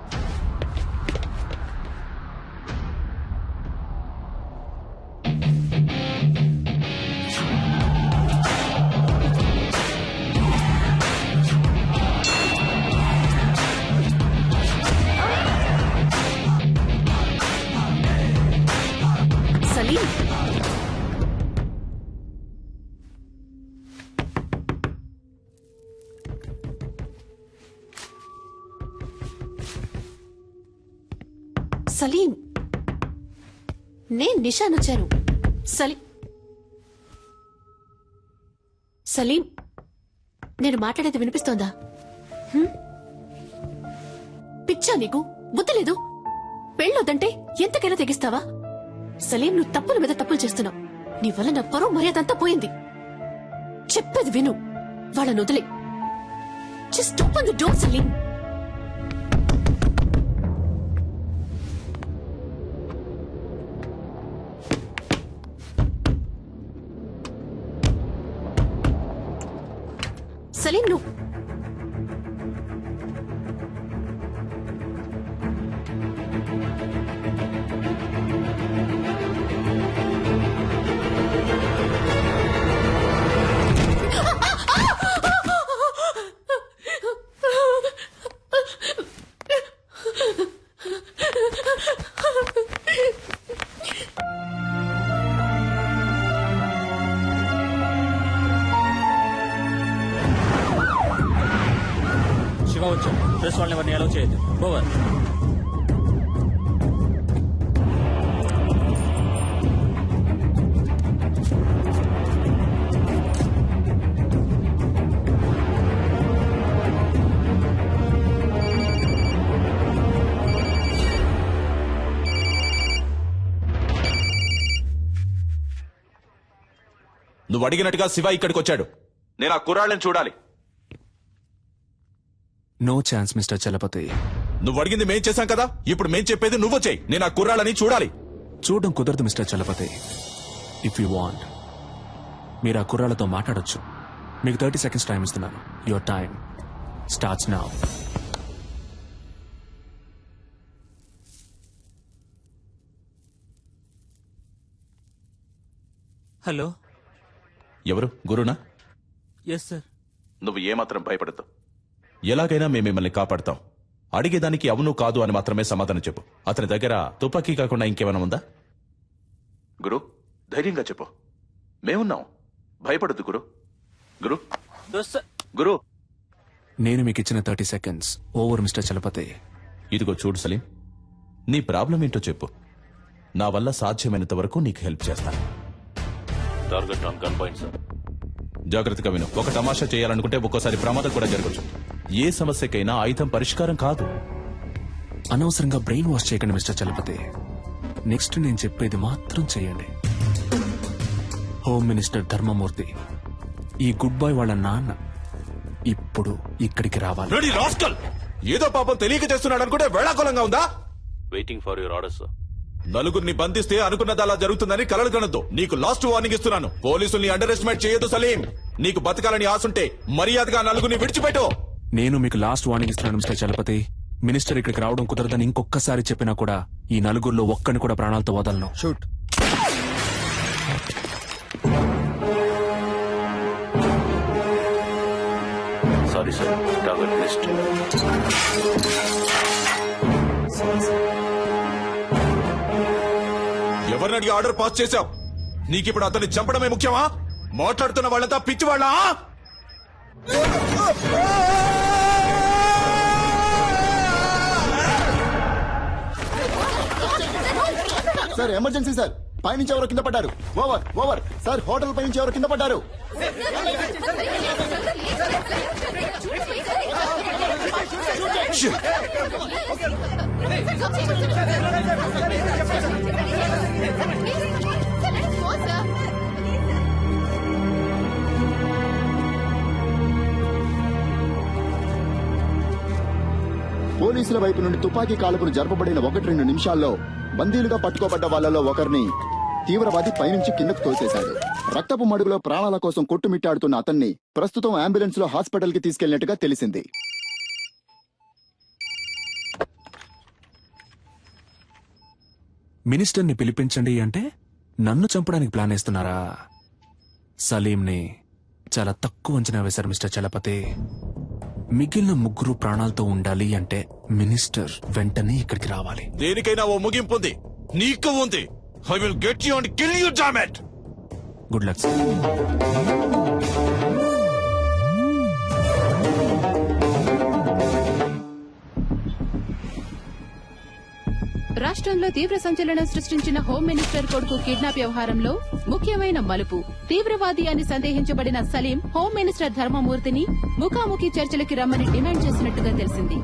సలీం, నేను నిషాన్ వచ్చాను. సలీం, నేను మాట్లాడేది వినిపిస్తోందా? పిచ్చా నీకు? బుద్ధి లేదు? పెళ్ళొద్దంటే ఎంతకైనా తెగిస్తావా? సలీం, నువ్వు తప్పుల మీద తప్పులు చేస్తున్నావు. నీ వల్ల నా పరువు మర్యాద అంతా పోయింది. చెప్పేది విను, వాళ్ళని వదిలే. Just open the door Salim. Salim, నువ్వు శివ వచ్చాం. ప్రెస్ వాళ్ళని ఎవరిని అలౌ చేయొద్దు. ఓవర్. నువ్వు అడిగినట్టుగా శివ ఇక్కడికి వచ్చాడు. నేను ఆ కుర్రాళ్ళని చూడాలి. No chance mister Chalapathi. నువ్వు అడిగింది మేం చేశాం కదా, ఇప్పుడు మేం చెప్పేది నువ్వు చేయి. నేను ఆ కుర్రాళ్ళని చూడాలి. చూడడం కుదరదు mister Chalapathi. If you want, మీరు ఆ కుర్రాళ్ళతో మాట్లాడొచ్చు. మీకు 30 seconds టైం ఇస్తున్నాను. Your time starts now. Hello. ఎవరు? గురునా? Yes sir. నువ్వు ఏమాత్రం భయపడద్దు. ఎలాగైనా మేము మిమ్మల్ని కాపాడతాం. అడిగేదానికి అవును కాదు అని మాత్రమే సమాధానం చెప్పు. అతని దగ్గర తుపాకీ కాకుండా ఇంకేమైనా ఉందా? గురు, ధైర్యంగా చెప్పు. మేమున్నాం. భయపడద్దు గురు. గురు గురు నేను మీకు ఇచ్చిన 30 seconds ఓవర్ మిస్టర్ చలపతి. ఇదిగో చూడు సలీం, నీ ప్రాబ్లం ఏంటో చెప్పు. నా వల్ల సాధ్యమైనంత వరకు నీకు హెల్ప్ చేస్తాను. Target on gun point sir. జాగ్రత్తగా విను. ఒక తమాషా చేయాలనుకుంటే ఒక్కోసారి ప్రమాదం కూడా జరగచ్చు. ఏ సమస్యకైనా ఆయుధం పరిష్కారం కాదు. అనవసరంగా బ్రెయిన్ వాష్ చేయకండి మిస్టర్ చలపతి. నెక్స్ట్ నేను చెప్పేది మాత్రం చేయండి. హోమ్ మినిస్టర్ ధర్మమూర్తి, ఈ గుడ్ బాయ్ వాళ్ళ నాన్న ఇప్పుడు ఇక్కడికి రావాలి. Ready rascal! ఏదో పాపం తెలియక చేస్తున్నాడు అనుకుంటే వేళాకులంగా ఉందా? Waiting for your orders. నలుగురిని బంధిస్తే అనుకున్నది అలా జరుగుతుందని కలలు కనొద్దు. నీకు లాస్ట్ వార్నింగ్ ఇస్తున్నాను. పోలీసుల్ని అండర్ ఎస్టిమేట్ చేయొద్దు సలీం. నీకు బతకాలని ఆశుంటే మర్యాదగా నలుగురిని విడిచిపెట్టు. నేను మీకు లాస్ట్ వార్నింగ్ ఇస్తున్నాను మిస్టర్ చలపతి. మినిస్టర్ ఇక్కడికి రావడం కుదరదని ఇంకొకసారి చెప్పినా కూడా ఈ నలుగురిలో ఒక్కని కూడా ప్రాణాలతో వదలను. Shoot. Sorry sir, target list. ఎవరిని అడిగి ఆర్డర్ పాస్ చేశావు? నీకిప్పుడు అతన్ని చంపడమే ముఖ్యమా? మాట్లాడుతున్న వాళ్ళంతా పిచ్చివాళ్ళ? Sir emergency sir. పైనుంచి ఎవరో కింద పడ్డారు. Over over sir. హోటల్ పైనుంచి ఎవరో కింద పడ్డారు. పోలీసుల వైపు నుండి తుపాకీ కాల్పులు జరపబడిన 1-2 నిమిషాల్లో బందీలుగా పట్టుకోబడ్డ వాళ్లలో ఒకరిని తీవ్రవాది పైనుంచి కిందకు తోసేశాడు. రక్తపు మడుగులో ప్రాణాల కోసం కొట్టుమిట్టాడుతున్న అతన్ని ప్రస్తుతం అంబులెన్స్ లో హాస్పిటల్ కి తీసుకెళ్లినట్టుగా తెలిసింది. మినిస్టర్ని పిలిపించండి అంటే నన్ను చంపడానికి ప్లాన్ వేస్తున్నారా? సలీంని చాలా తక్కువ అంచనా వేశారు మిస్టర్ చలపతి. మిగిలిన ముగ్గురు ప్రాణాలతో ఉండాలి అంటే మినిస్టర్ వెంటనే ఇక్కడికి రావాలి. దేనికైనా ఓ ముగింపు ఉంది. నీకు ఉంది. I will get you and kill you, damn it. Good luck sir. రాష్ట్ర రాష్ట్రంలో తీవ్ర సంచలనం సృష్టించిన హోం మినిస్టర్ కొడుకు కిడ్నాప్ వ్యవహారంలో ముఖ్యమైన మలుపు. తీవ్రవాది అని సందేహించబడిన సలీం హోం మినిస్టర్ ధర్మమూర్తిని ముఖాముఖి చర్చలకి రమ్మని డిమాండ్ చేసినట్టుగా తెలిసింది.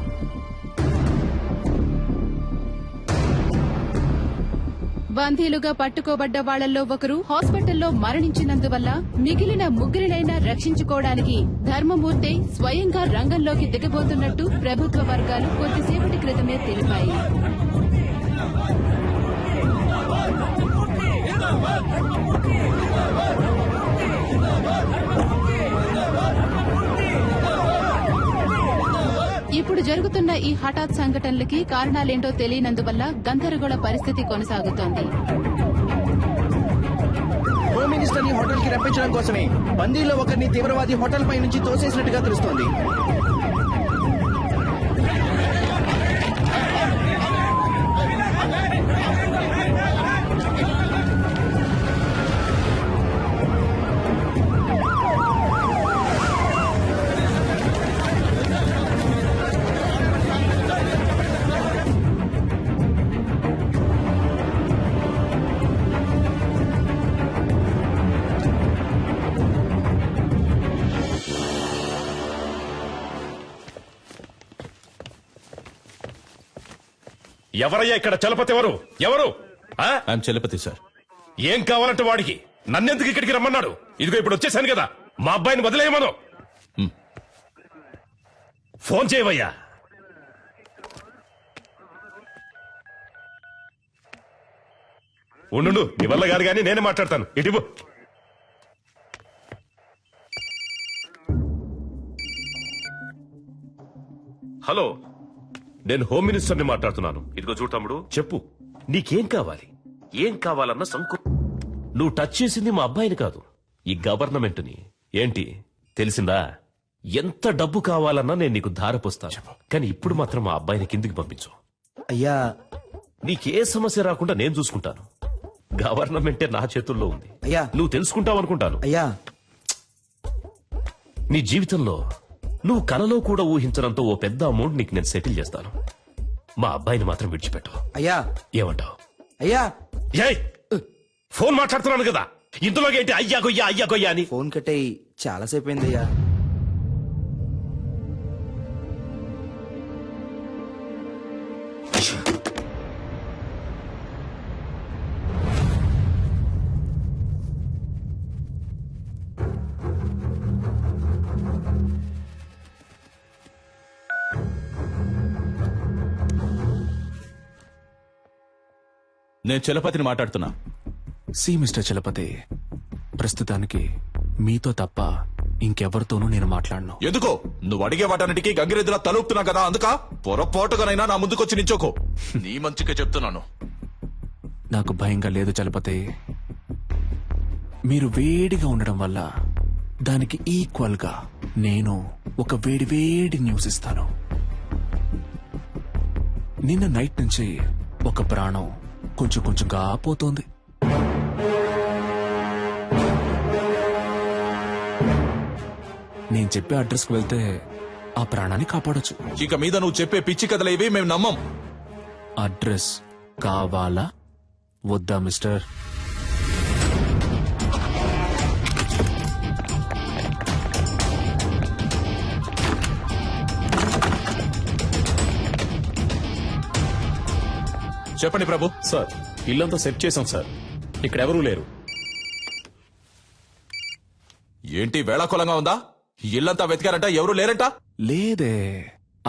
బందీలుగా పట్టుకోబడ్డ వాళ్లలో ఒకరు హాస్పిటల్లో మరణించినందువల్ల మిగిలిన ముగ్గురినైనా రక్షించుకోవడానికి ధర్మమూర్తి స్వయంగా రంగంలోకి దిగబోతున్నట్టు ప్రభుత్వ వర్గాలు కొద్దిసేపటి క్రితమే తెలిపాయి. ఇప్పుడు జరుగుతున్న ఈ హఠాత్ సంఘటనలకి కారణాలేంటో తెలియనందువల్ల గందరగోళ పరిస్థితి కొనసాగుతోంది. హోమ్ మినిస్టర్ ని హోటల్ కి రప్పించడం కోసమే బందీలో ఒకరిని తీవ్రవాది హోటల్ పై నుంచి తోసేసినట్టుగా తెలుస్తోంది. ఎవరయ్యా ఇక్కడ చలపతి? ఎవరు ఎవరు? ఆ? I'm Chalapathi sir. ఏం కావాలంటే వాడికి? నన్నెందుకు ఇక్కడికి రమ్మన్నాడు? ఇదిగో ఇప్పుడు వచ్చేసాను కదా, మా అబ్బాయిని వదిలేయమను. ఫోన్ చేయవయ్యా. ఉండు, నీ వల్ల గారు గాని నేనే మాట్లాడతాను. ఇటు హలో, నేను హోమ్ మినిస్టర్ని మాట్లాడుతున్నాను. ఇదిగో చూడు తమ్ముడు, చెప్పు నీకేం కావాలి? ఏం కావాలన్న సంకు నువ్వు టచ్ చేసింది మా అబ్బాయిని కాదు, ఈ గవర్నమెంట్ని. ఏంటి తెలిసిందా? ఎంత డబ్బు కావాలన్నా నేను నీకు ధారపోస్తాను, కానీ ఇప్పుడు మాత్రం మా అబ్బాయిని కిందికి పంపించు. అయ్యా, నీకే సమస్య రాకుండా నేను చూసుకుంటాను. గవర్నమెంటే నా చేతుల్లో ఉంది. అయ్యా, నువ్వు తెలుసుకుంటావు అనుకుంటాను. అయ్యా, నీ జీవితంలో నువ్వు కలలో కూడా ఊహించడంతో ఓ పెద్ద అమౌంట్ నీకు నేను సెటిల్ చేస్తాను. మా అబ్బాయిని మాత్రం విడిచిపెట్టు. అయ్యా, ఏమంటావు? అయ్యా, ఏయ్, ఫోన్ మాట్లాడుతున్నాను కదా, ఇందులోకి ఏంటి అయ్యా గొయ్యా అయ్యా గొయ్యా అని? ఫోన్ కట్టయి చాలాసేపు అయిందయ్యా. నేను చలపతిని మాట్లాడుతున్నా. సి మిస్టర్ చలపతి, ప్రస్తుతానికి మీతో తప్ప ఇంకెవరితోనూ నేను మాట్లాడను. ఎందుకో? నువ్వు అడిగే వాటన్నిటికీ గంగిరెద్దులా తలుపుతున్నా కదా, అందుక పొరపాటుగానైనా నా ముందుకొచ్చి నించోకో. నీ మంచిగా చెప్తున్నాను. నాకు భయంగా లేదు చలపతి. మీరు వేడిగా ఉండడం వల్ల దానికి ఈక్వల్ గా నేను ఒక వేడి వేడి న్యూస్ ఇస్తాను. నిన్న నైట్ నుంచి ఒక ప్రాణం కొంచెం కొంచెంగా పోతోంది. నేను చెప్పే అడ్రస్కి వెళ్తే ఆ ప్రాణాన్ని కాపాడొచ్చు. ఇక మీద నువ్వు చెప్పే పిచ్చి కథలేవి మేము నమ్మం. అడ్రస్ కావాలా వద్దా మిస్టర్? చెప్పండి ప్రభు. సార్, ఇల్లంతా సెట్ చేశాం సార్. ఇక్కడ ఎవరూ లేరు. ఏంటి వేళాకోళంగా ఉందా? ఇల్లంతా వెతికారంట, ఎవరు లేరంట? లేదే,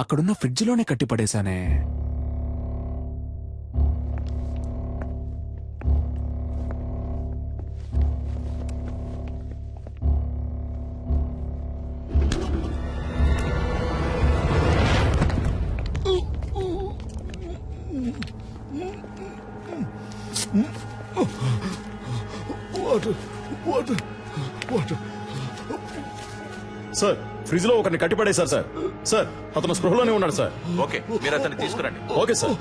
అక్కడున్న ఫ్రిడ్జ్ లోనే కట్టి పడేశానే. సార్, ఫ్రిడ్జ్ లో ఒకరిని కట్టిపడేశారు సార్. సార్, అతను స్పృహలోనే ఉన్నాడు సార్. ఓకే, మీరు అతన్ని తీసుకురండి. Okay sir.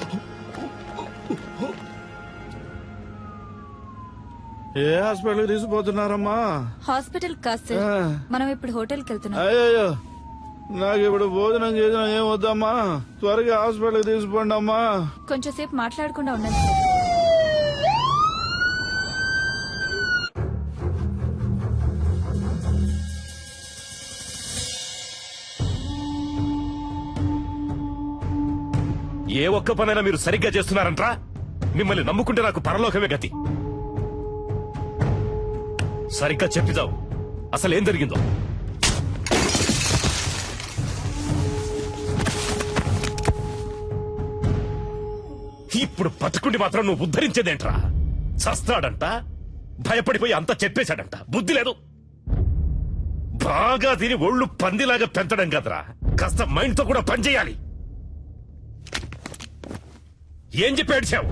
ఏ హాస్పిటల్ తీసుకుపోతున్నారమ్మా? హాస్పిటల్ కాదు సార్, మనం ఇప్పుడు హోటల్కి వెళ్తున్నాం. అయ్యో, నాకు ఇప్పుడు భోజనం చేసిన ఏం వద్దమ్మా, త్వరగా హాస్పిటల్కి తీసుకోండి అమ్మా. కొంచెం సేపు మాట్లాడకుండా ఉండండి సార్. ఏ ఒక్క పనైనా మీరు సరిగ్గా చేస్తున్నారంట్రా? మిమ్మల్ని నమ్ముకుంటే నాకు పరలోకమే గతి. సరిగ్గా చెప్పిదావు, అసలు ఏం జరిగిందో. ఇప్పుడు బతుకుండి మాత్రం నువ్వు ఉద్ధరించేదేంట్రా? చస్తాడంట, భయపడిపోయి అంతా చెప్పేశాడంట. బుద్ధి లేదు. బాగా తిని ఒళ్ళు పందిలాగా పెంచడం కదరా, కాస్త మైండ్ తో కూడా పనిచేయాలి. ఏం చెప్పి ఏడ్చావు?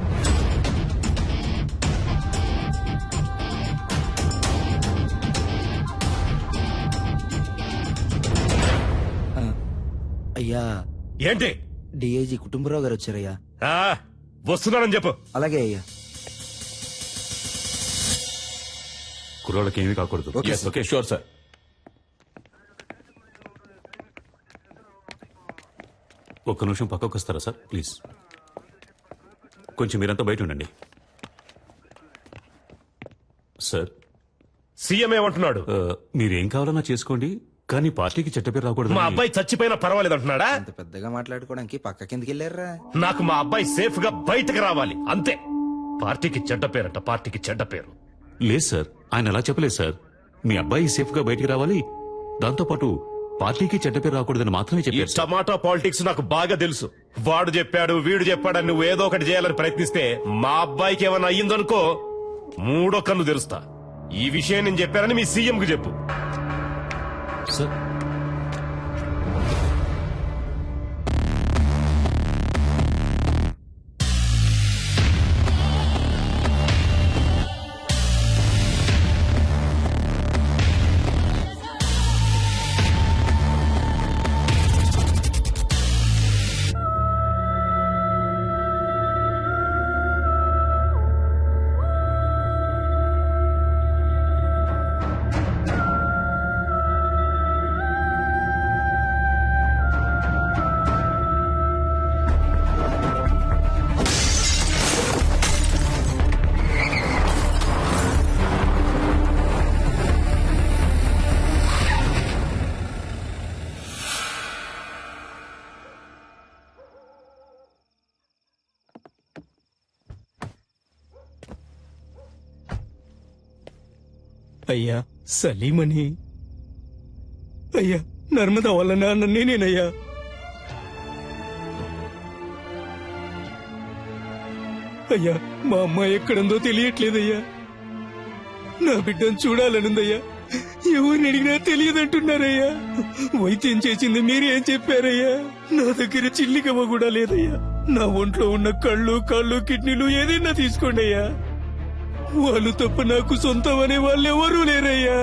అయ్యా, ఏంటి? డిఐజీ కుటుంబరావు గారు వచ్చారయ్యా. ఆ, వస్తున్నానని చెప్పు. అలాగే అయ్యా. కుర్రాళ్ళకి ఏమీ కాకూడదు. Okay sure sir. ఒక్క నిమిషం పక్కకు వస్తారా సార్ ప్లీజ్? కొంచెం మీరంతా బయట ఉండండి. సార్, సీఎం ఏమంటున్నాడు? మీరేం కావాలన్నా చేసుకోండి, కానీ పార్టీకి చెడ్డ పేరు రాకూడదు. మా అబ్బాయి చచ్చిపోయినా పర్వాలేదు అంటున్నాడా? అంత పెద్దగా మాట్లాడుకోవడానికి పక్క కిందకి వెళ్ళారా? నాకు మా అబ్బాయి సేఫ్ గా బయటకు రావాలి అంతే. పార్టీకి చెడ్డ పేరంట, పార్టీకి చెడ్డ పేరు. లేదు సార్, ఆయన అలా చెప్పలేదు సార్. మీ అబ్బాయి సేఫ్ గా బయటికి రావాలి, దాంతో పాటు పార్టీకి చెడ్డ పేరు రాకూడదని మాత్రమే ఈ చెప్పారు సార్. టమాటా పాలిటిక్స్ నాకు బాగా తెలుసు. వాడు చెప్పాడు, వీడు చెప్పాడని నువ్వు ఏదో ఒకటి చేయాలని ప్రయత్నిస్తే మా అబ్బాయికి ఏమైనా అయ్యిందనుకో మూడో కన్ను తెరుస్తా. ఈ విషయం నేను చెప్పానని మీ సీఎం కు చెప్పు. సార్, అయ్యా సలీమని, అయ్యా నర్మద వాళ్ళ నాన్న నేనేనయ్యా. అయ్యా, మా అమ్మాయి ఎక్కడుందో తెలియట్లేదయ్యా. నా బిడ్డను చూడాలనుందయ్యా. ఎవరిని అడిగినా తెలియదంటున్నారయ్యా. వైద్యం చేసింది మీరేం చెప్పారయ్యా? నా దగ్గర చిల్లిగవ్వ కూడా లేదయ్యా. నా ఒంట్లో ఉన్న కళ్ళు, కాళ్ళు, కిడ్నీలు ఏదైనా తీసుకోండి అయ్యా. వాళ్ళు తప్ప నాకు సొంతం అనే వాళ్ళు ఎవరూ లేరయ్యా.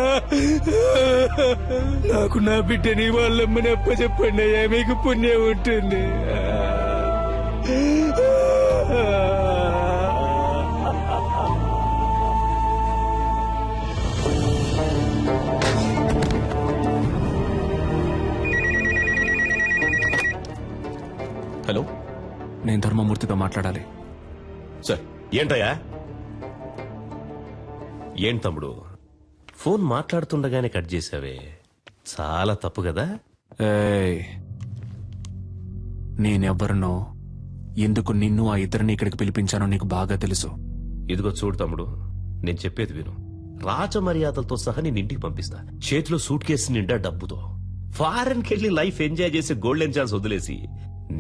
నాకు నా బిడ్డని వాళ్ళమ్మని అప్పచెప్పండి అయ్యా, మీకు పుణ్యం ఉంటుంది. హలో, నేను ధర్మమూర్తితో మాట్లాడాలి. సార్. ఏంటయ్యా? ఏం తమ్ముడు, ఫోన్ మాట్లాడుతుండగానే కట్ చేసావే, చాలా తప్పు కదా? ఏయ్, నేనెవ్వరినో, ఎందుకు నిన్ను ఆ ఇద్దరిని ఇక్కడికి పిలిపించానో నీకు బాగా తెలుసు. ఇదిగో చూడు తమ్ముడు, నేను చెప్పేది విను. రాజమర్యాదలతో సహా నేను ఇంటికి పంపిస్తా, చేతిలో సూట్ కేసు నిండా డబ్బుతో. ఫారెన్ కెళ్లి లైఫ్ ఎంజాయ్ చేసే గోల్డెన్ ఛాన్స్ వదిలేసి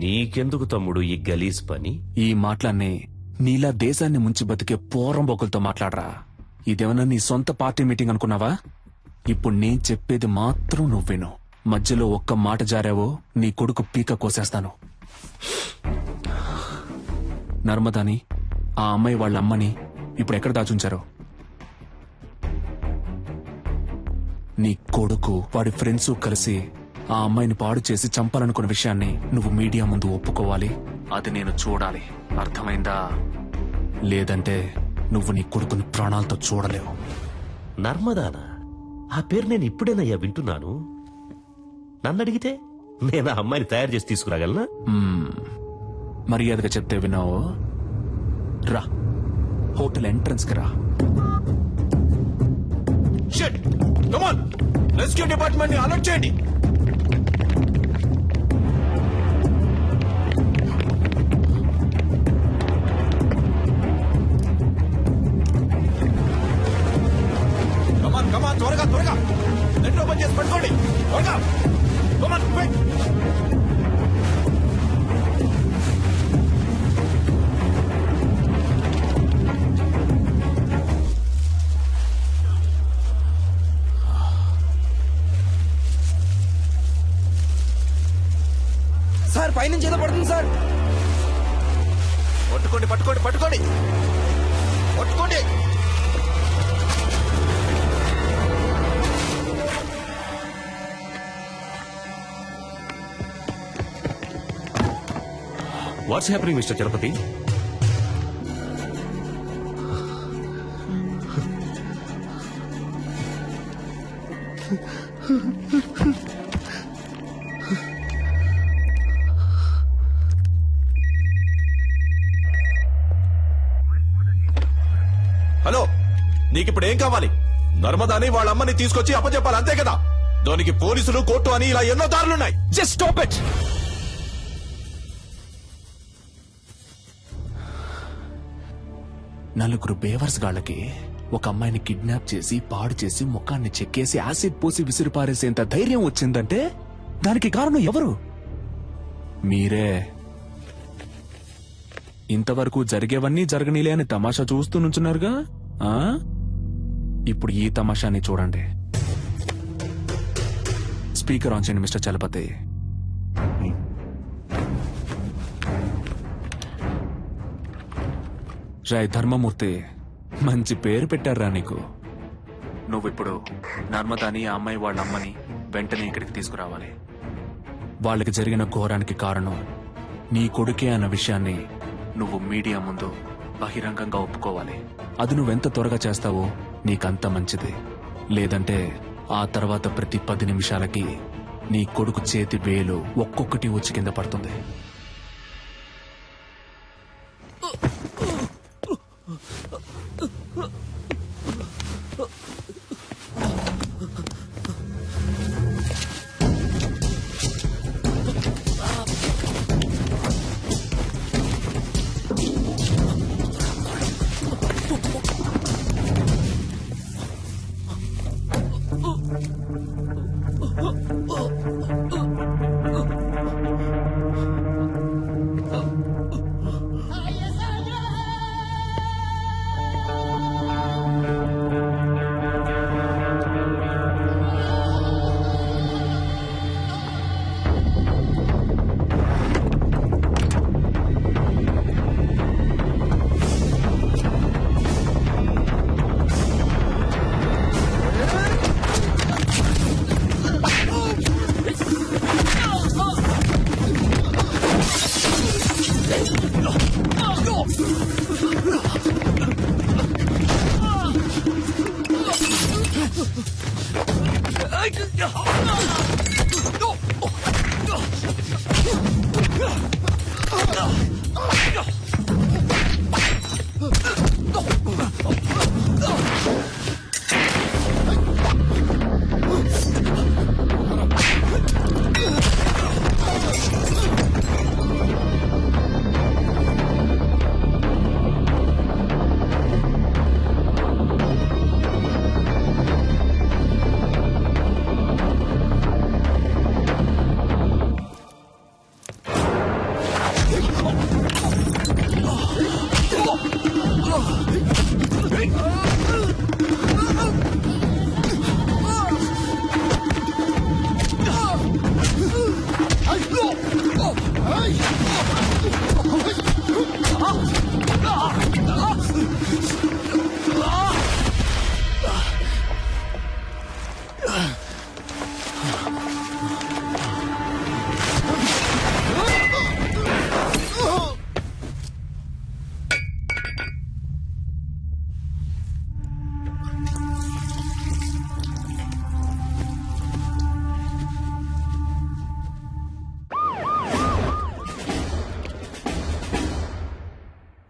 నీకెందుకు తమ్ముడు ఈ గలీజ్ పని? ఈ మాటలన్నీ నీలా దేశాన్ని ముంచి బతికే పోరంబోకులతో మాట్లాడరా. ఇదేమన్నా నీ సొంత పార్టీ మీటింగ్ అనుకున్నావా? ఇప్పుడు నేను చెప్పేది మాత్రం నువ్వు విను. మధ్యలో ఒక్క మాట జారావో నీ కొడుకు పీక కోసేస్తాను. నర్మదాని, ఆ అమ్మాయి వాళ్ళ అమ్మని ఇప్పుడు ఎక్కడ దాచుంచారో? నీ కొడుకు వాడి ఫ్రెండ్స్ కలిసి ఆ అమ్మాయిని పాడు చేసి చంపాలనుకున్న విషయాన్ని నువ్వు మీడియా ముందు ఒప్పుకోవాలి. అది నేను చూడాలి, అర్థమైందా? లేదంటే నువ్వు నీ కొడుకుని ప్రాణాలతో చూడలేవు. నర్మదానా? ఆ పేరు నేను ఇప్పుడేనయ్యా వింటున్నాను. నన్ను అడిగితే నేను ఆ అమ్మాయిని తయారు చేసి తీసుకురాగలనా? మర్యాదగా చెప్తే విన్నావు. రా, హోటల్ ఎంట్రన్స్ కి రా. Shit come on rescue department ని అలర్ట్ చేయండి. కమాన్ త్వరగా త్వరగా నెట్ ఓపెన్ చేసి పట్టుకోండి త్వరగా. Come on quick. సార్ పైనుంచి ఏదో పడుతుంది సార్. పట్టుకోండి పట్టుకోండి పట్టుకోండి పట్టుకోండి. What's happening mister Chalapathi? Hello, నీకిప్పుడు ఏం కావాలి? నర్మదాని వాళ్ళ అమ్మని తీసుకొచ్చి అప్పచెప్పాలి అంతే కదా? దానికి పోలీసులు కోర్టు అని ఇలా ఎన్నో దారులున్నాయి. Just stop it. నలుగురు బేవర్స్ గాళ్ళకి ఒక అమ్మాయిని కిడ్నాప్ చేసి పాడు చేసి ముఖాన్ని చెక్కేసి యాసిడ్ పోసి విసిరిపారేసేంత ధైర్యం వచ్చిందంటే దానికి కారణం ఎవరు? మీరే. ఇంతవరకు జరిగేవన్నీ జరగనీలే అని తమాషా చూస్తూ నుంచున్నారుగా. ఆ? ఇప్పుడు ఈ తమాషాని చూడండి. స్పీకర్ ఆన్ చేయండి మిస్టర్ చలపతి. రాయ్ ధర్మమూర్తి, మంచి పేరు పెట్టారా నీకు. నువ్విప్పుడు నర్మదాని ఆ అమ్మాయి వాళ్ళ అమ్మని వెంటనే ఇక్కడికి తీసుకురావాలి. వాళ్ళకి జరిగిన ఘోరానికి కారణం నీ కొడుకే అన్న విషయాన్ని నువ్వు మీడియా ముందు బహిరంగంగా ఒప్పుకోవాలి. అది నువ్వెంత త్వరగా చేస్తావో నీకంత మంచిది. లేదంటే ఆ తర్వాత ప్రతి 10 నిమిషాలకి నీ కొడుకు చేతి వేలు ఒక్కొక్కటి వచ్చి కింద పడుతుంది.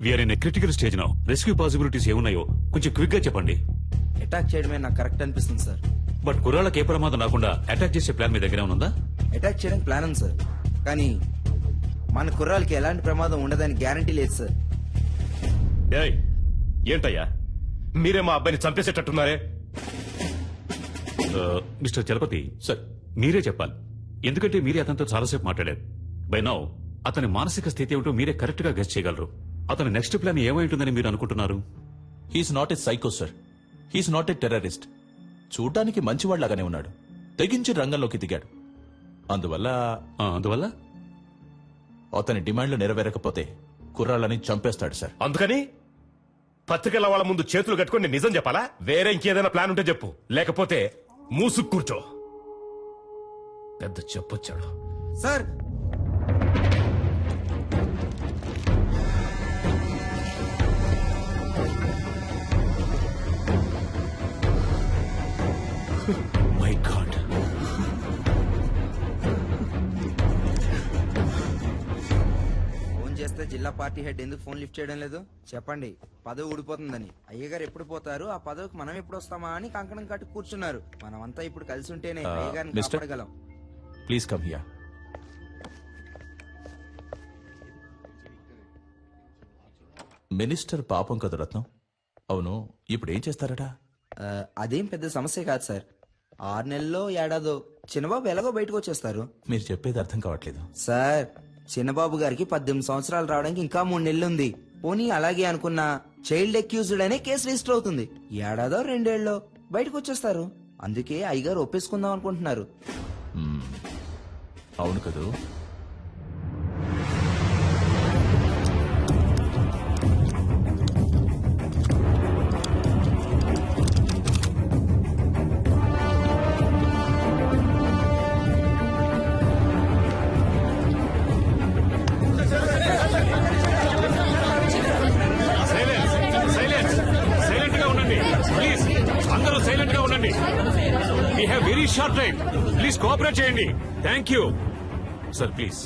We're in critical stage now. Rescue possibilities ఏమున్నాయో కొంచెం క్విక్ గా చెప్పండి. అటాక్ చేయడమే నాకు కరెక్ట్ అనిపిస్తుంది సార్. బట్ కుర్రాళ్ళకి ఏ ప్రమాదం రాకుండా అటాక్ చేసే ప్లాన్ మీ దగ్గర ఉందా? అటాక్ చేయడానికి ప్లాన్ ఉంది సార్, కానీ మన కుర్రాలకి ఎలాంటి ప్రమాదం ఉండదని గ్యారంటీ లేదు సార్. ఏయ్, ఏంటయ్యా మీరే మా అబ్బాయిని చంపేసేటట్టున్నారే? మిస్టర్ చలపతి సార్, మీరే చెప్పాలి. ఎందుకంటే మీరే అతనితో చాలాసేపు మాట్లాడారు. బై నౌ అతని మానసిక స్థితి ఏమిటో మీరే కరెక్ట్ గా గెస్ చేయగలరు. అతని నెక్స్ట్ ప్లాన్ ఏమై ఉంటుందని మీరు అనుకుంటున్నారు? He's not a psycho sir, he's not a terrorist. చూడ్డానికి మంచివాళ్లాగానే ఉన్నాడు, తెగించి రంగంలోకి దిగాడు. అందువల్ల అతని డిమాండ్లు నెరవేరకపోతే కుర్రాళ్ళని చంపేస్తాడు సార్. అందుకని పత్రికల వాళ్ళ ముందు చేతులు కట్టుకొని నేను నిజం చెప్పాలా? వేరే ఇంకేదైనా ప్లాన్ ఉంటే చెప్పు, లేకపోతే మూసుకు కూర్చో. పెద్ద చెప్పొచ్చాడు సార్. మై గాడ్, ఫోన్ చేస్తే జిల్లా పార్టీ హెడ్ ఎందుకు ఫోన్ లిఫ్ట్ చేయడం లేదు చెప్పండి. పదవి ఊడిపోతుందని. అయ్యగారు ఎప్పుడు పోతారు, ఆ పదవికి మనం ఎప్పుడు వస్తామా అని కంకణం కట్టి కూర్చున్నారు. మనమంతా ఇప్పుడు కలిసి ఉంటేనే అయ్యగారిని మిస్టర్, కాపాడగలం. Please come here. మినిస్టర్ పాపం కదా రత్నం. అవును, ఇప్పుడు ఏం చేస్తారట? అదేం పెద్ద సమస్య కాదు సార్. 6 నెలల్లో ఏడాదో చిన్నబాబు ఎలాగో బయటకు వచ్చేస్తారు. మీరు చెప్పేది అర్థం కావట్లేదు సార్. చిన్నబాబు గారికి 18 సంవత్సరాలు రావడానికి ఇంకా 3 నెలలు ఉంది. పోనీ అలాగే అనుకున్నా చైల్డ్ అక్యూజ్డ్ అనే కేసు రిజిస్టర్ అవుతుంది. ఏడాదో 2 ఏళ్ళలో బయటకు వచ్చేస్తారు. అందుకే అయ్యగారు ఒప్పేసుకుందాం అనుకుంటున్నారు. అవును కదూ? సైలెంట్ గా ఉండండి ప్లీజ్. అందరూ సైలెంట్ గా ఉండండి. We have very short time. Please cooperate చేయండి. Thank you sir. ప్లీజ్.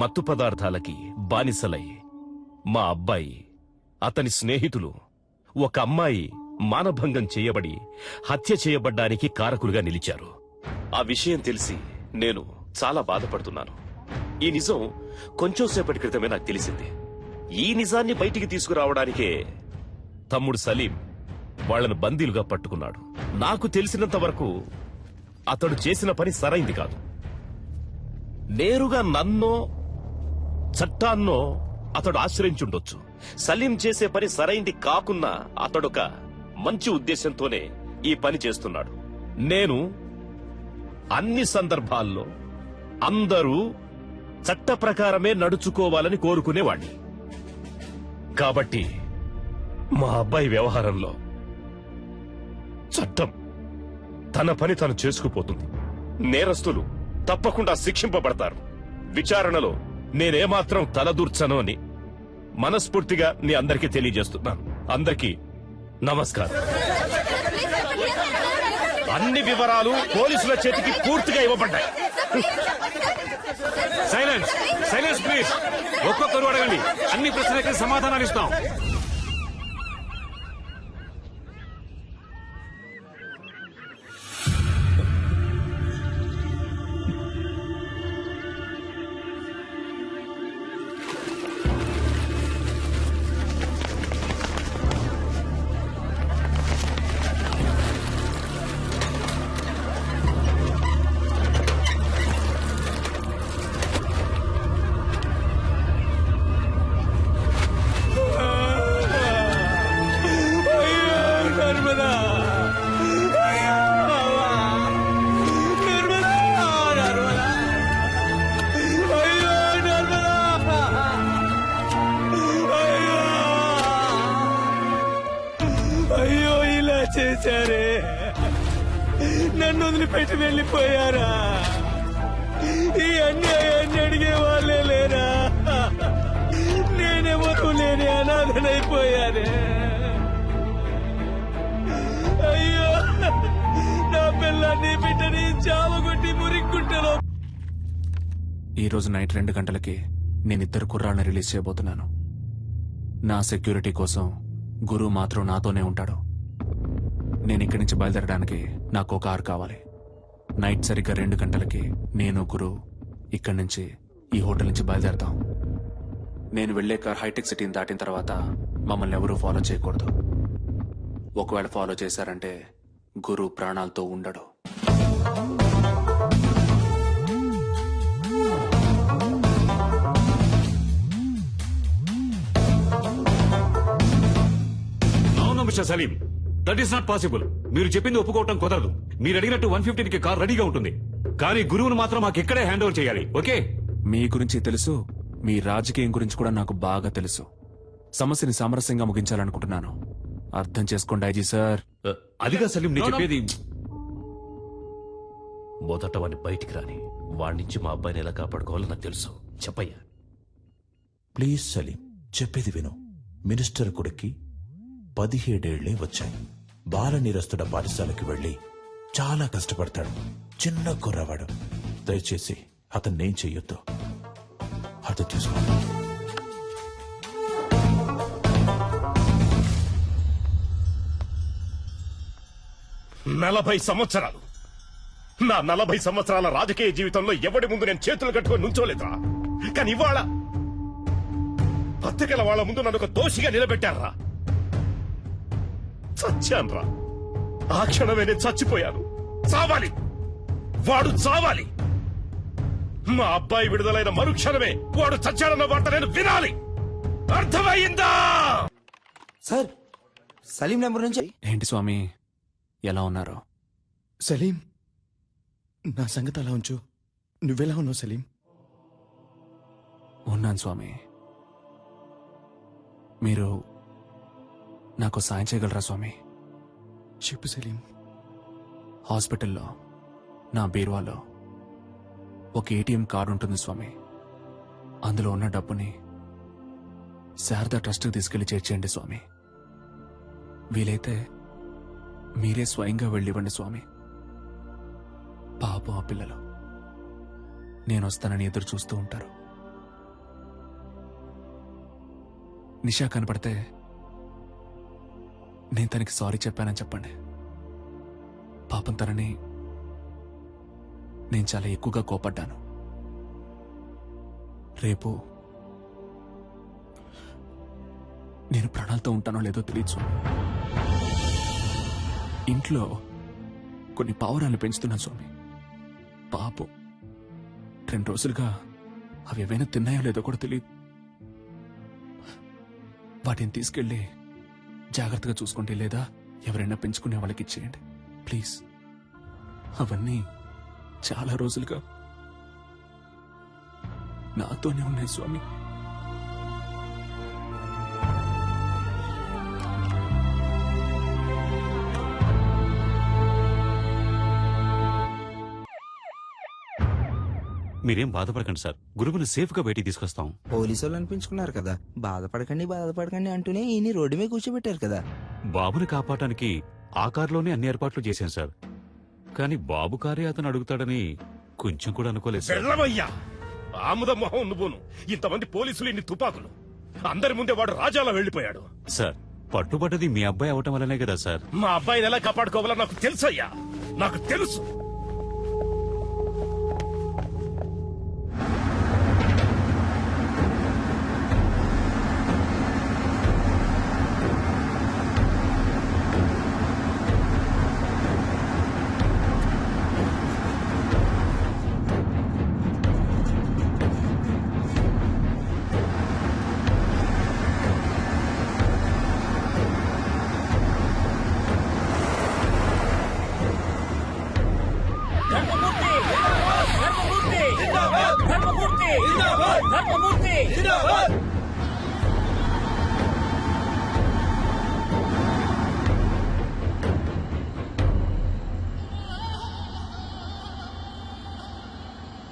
మత్తు పదార్థాలకి బానిసలై మా అబ్బాయి, అతని స్నేహితులు, ఒక అమ్మాయి మానభంగం చేయబడి హత్య చేయబడ్డానికి కారకులుగా నిలిచారు. ఆ విషయం తెలిసి నేను చాలా బాధపడుతున్నాను. ఈ నిజం కొంచెం సేపటి క్రితమే నాకు తెలిసింది. ఈ నిజాన్ని బయటికి తీసుకురావడానికే తమ్ముడు సలీం వాళ్లను బందీలుగా పట్టుకున్నాడు. నాకు తెలిసినంత వరకు అతడు చేసిన పని సరైంది కాదు. నేరుగా నన్నో చట్టాన్నో అతడు ఆశ్రయించుండొచ్చు. సలీం చేసే పని సరైంది కాకున్నా అతడొక మంచి ఉద్దేశంతోనే ఈ పని చేస్తున్నాడు. నేను అన్ని సందర్భాల్లో అందరూ చట్ట ప్రకారమే నడుచుకోవాలని కోరుకునేవాణ్ణి. కాబట్టి మా అబ్బాయి వ్యవహారంలో చట్టం తన పని తను చేసుకుపోతుంది. నేరస్తులు తప్పకుండా శిక్షింపబడతారు. విచారణలో నేనేమాత్రం తలదూర్చను అని మనస్ఫూర్తిగా మీ అందరికీ తెలియజేస్తున్నాను. అందరికీ నమస్కారం. అన్ని వివరాలు పోలీసుల చేతికి పూర్తిగా ఇవ్వబడ్డాయి. Silence, silence please. ఒక్కొక్కరు అడగండి, అన్ని ప్రశ్నలకి సమాధానాలు ఇస్తాం. అయ్యో, ఇలా చేశారే, నన్ను వదిలిపెట్టి వెళ్ళిపోయారా? ఈ అన్యాయాన్ని అడిగే వాళ్ళే లేరా? నేనెవరూ లేని అనాథనైపోయానే. అయ్యో, నా పిల్లని బిడ్డని చావగొట్టి మురిక్కుంటలో. ఈ రోజు నైట్ 2 గంటలకి నేనిద్దరు కుర్రాళ్ళని రిలీజ్ చేయబోతున్నాను. నా సెక్యూరిటీ కోసం గురు మాత్రం నాతోనే ఉంటాడు. నేను ఇక్కడి నుంచి బయలుదేరడానికి నాకు ఒక కారు కావాలి. నైట్ సరిగ్గా 2 గంటలకి నేను గురు ఇక్కడి నుంచి ఈ హోటల్ నుంచి బయలుదేరతాం. నేను వెళ్లే కార్ హైటెక్ సిటీని దాటిన తర్వాత మమ్మల్ని ఎవరూ ఫాలో చేయకూడదు. ఒకవేళ ఫాలో చేశారంటే గురు ప్రాణాలతో ఉండడు. అవును mister Salim, that is not possible. మీరు చెప్పింది ఒప్పుకోవటం కుదరదు. మీరు అడిగినట్టు 115కి కార్ రెడీగా ఉంటుంది, కానీ గురువును మాత్రం మాకు ఇక్కడే హ్యాండ్ ఓవర్ చేయాలి. ఓకే? మీ గురించి తెలుసు, మీ రాజకీయం గురించి కూడా నాకు బాగా తెలుసు. సమస్యని సామరస్యంగా ముగించాలనుకుంటున్నాను. అర్థం చేసుకోండి ఐజీ సార్. అదిగా సలీం నేను చెప్పేది. మొదట వాడిని బయటికి రాని, వాడి నుంచి మా అబ్బాయిని ఎలా కాపాడుకోవాలో నాకు తెలుసు. చెప్పయ్యా. ప్లీజ్ సలీం, చెప్పేది విను. మినిస్టర్ కొడుక్కి 17 ఏళ్లే వచ్చాయి. బాల నిరస్తుడ పాఠశాలకు వెళ్లి చాలా కష్టపడతాడు. చిన్న కుర్రవాడు. దయచేసి అతన్నేం చెయ్యొద్దు. అర్థం చేసుకో. 40 సంవత్సరాలు, నా 40 సంవత్సరాల రాజకీయ జీవితంలో ఎవడి ముందు నేను చేతులు కట్టుకొని నుంచోలేదురా. కానీ ఇవాళ పత్రికల వాళ్ళ ముందు నన్ను ఒక దోషిగా నిలబెట్టారా. చచ్చాన్రా. ఆ క్షణమే నేను చచ్చిపోయాను. చావాలి, వాడు చావాలి. మా అబ్బాయి విడుదలైన మరుక్షణమే వాడు చచ్చాడన్న వార్త నేను వినాలి. అర్థమయ్యిందా? సార్, సలీం నెంబర్ నుంచి ఏంటి స్వామి, ఎలా ఉన్నారు? సలీం, నా సంగతి అలా ఉంచు. నువ్వెలా ఉన్నావు సలీం? ఉన్నాను స్వామి. మీరు నాకు సాయం చేయగలరా స్వామి? చెప్పు సలీం. హాస్పిటల్లో నా బీరువాలో ఒక ఏటీఎం కార్డు ఉంటుంది స్వామి. అందులో ఉన్న డబ్బుని శారదా ట్రస్ట్కి తీసుకెళ్లి చేర్చేయండి స్వామి. వీలైతే మీరే స్వయంగా వెళ్ళివ్వండి స్వామి. పాపం ఆ పిల్లలు నేను వస్తానని ఎదురు చూస్తూ ఉంటారు. నిషా కనపడితే నేను తనకి సారీ చెప్పానని చెప్పండి. పాపం తనని నేను చాలా ఎక్కువగా కోపడ్డాను. రేపు నేను ప్రాణాలతో ఉంటానో లేదో తెలియదు స్వామి. ఇంట్లో కొన్ని పావురాలు పెంచుతున్నాను స్వామి. పాపం 2 రోజులుగా అవి ఏవైనా తిన్నాయో లేదో కూడా తెలియదు. వాటిని తీసుకెళ్లి జాగ్రత్తగా చూసుకుంటే, లేదా ఎవరైనా పెంచుకునే వాళ్ళకి ఇచ్చేయండి ప్లీజ్. అవన్నీ చాలా రోజులుగా నాతోనే ఉన్నాయి స్వామి. మీరేం బాధపడకండి సార్, గురువుని సేఫ్ గా బయటికి తీసుకొస్తాం. పోలీసు వాళ్ళు అనిపించుకున్నారు కదా, బాధపడకండి అంటూనే ఈయన రోడ్డు మీద కూర్చోబెట్టారు కదా. బాబుని కాపాడటానికి ఆ కారులోనే అన్ని ఏర్పాట్లు చేశాను సార్. కానీ బాబు కారే అతను అడుగుతాడని కొంచెం కూడా అనుకోలేదు సార్. వెళ్ళవయ్యా, ఆముద మొహం నువ్వును. ఇంతమంది పోలీసులు, ఇన్ని తుపాకులు, అందరి ముందే వాడు రాజాలా వెళ్లిపోయాడు. సార్, పట్టుబడ్డది మీ అబ్బాయి అవటం వల్లనే కదా సార్. మా అబ్బాయిని ఎలా కాపాడుకోవాలో నాకు తెలుసయ్యా, నాకు తెలుసు.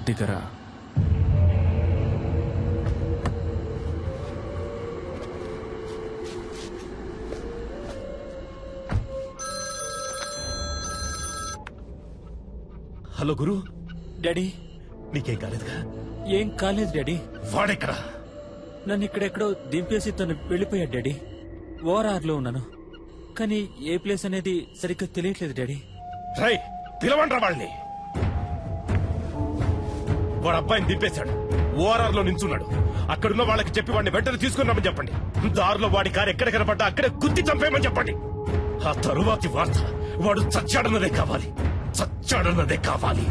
దిగరా. హలో గురు. డాడీ, నీకేం కాలేదుగా? ఏం కాలేదు డాడీ. వాడెక్కడ? నన్ను ఇక్కడెక్కడో దింపేసి తను వెళ్ళిపోయాడు డాడీ. ఓఆర్ఆర్ లో ఉన్నాను, కానీ ఏ ప్లేస్ అనేది సరిగ్గా తెలియట్లేదు డాడీ. రై పిలవండ్రా వాళ్ళని. వాడు అబ్బాయిని దింపేశాడు, ఓఆర్ఆర్ లో నించున్నాడు. అక్కడున్న వాళ్ళకి చెప్పి వాడిని వెంటనే తీసుకుని రమ్మని చెప్పండి. దారిలో వాడి కారు ఎక్కడ కనపడ్డా అక్కడే గుద్ది చంపేయమని చెప్పండి. ఆ తరువాతి వార్త వాడు చచ్చాడన్నదే కావాలి, చచ్చాడన్నదే కావాలి.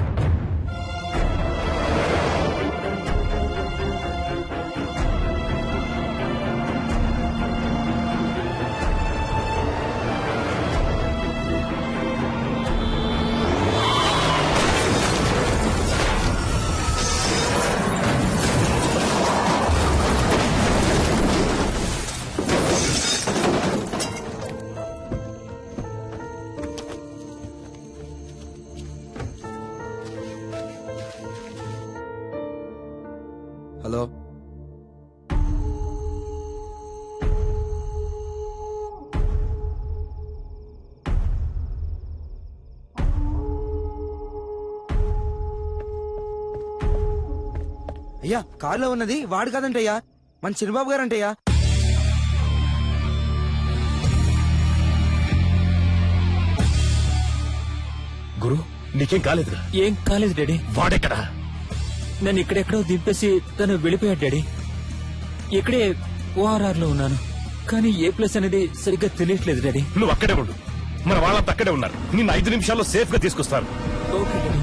హలో, అయ్యా కారులో ఉన్నది వాడు కాదంటయ్యా, మన చిన్నబాబు గారంటయ్యా. గురు నీకేం కాలేదుగా? ఏం కాలేదు డాడీ. వాడెక్కడా? నన్ను ఇక్కడెక్కడో దింపేసి తను వెళ్ళిపోయాడు డాడీ. ఇక్కడే ఓఆర్ఆర్ లో ఉన్నాను, కానీ ఏ ప్లేస్ అనేది సరిగ్గా తెలియట్లేదు డాడీ. నువ్వు అక్కడే ఉండు, మన వాళ్ళంతా అక్కడే ఉన్నారు. నిన్ను 5 నిమిషాల్లో సేఫ్ గా తీసుకొస్తాను. Okay daddy.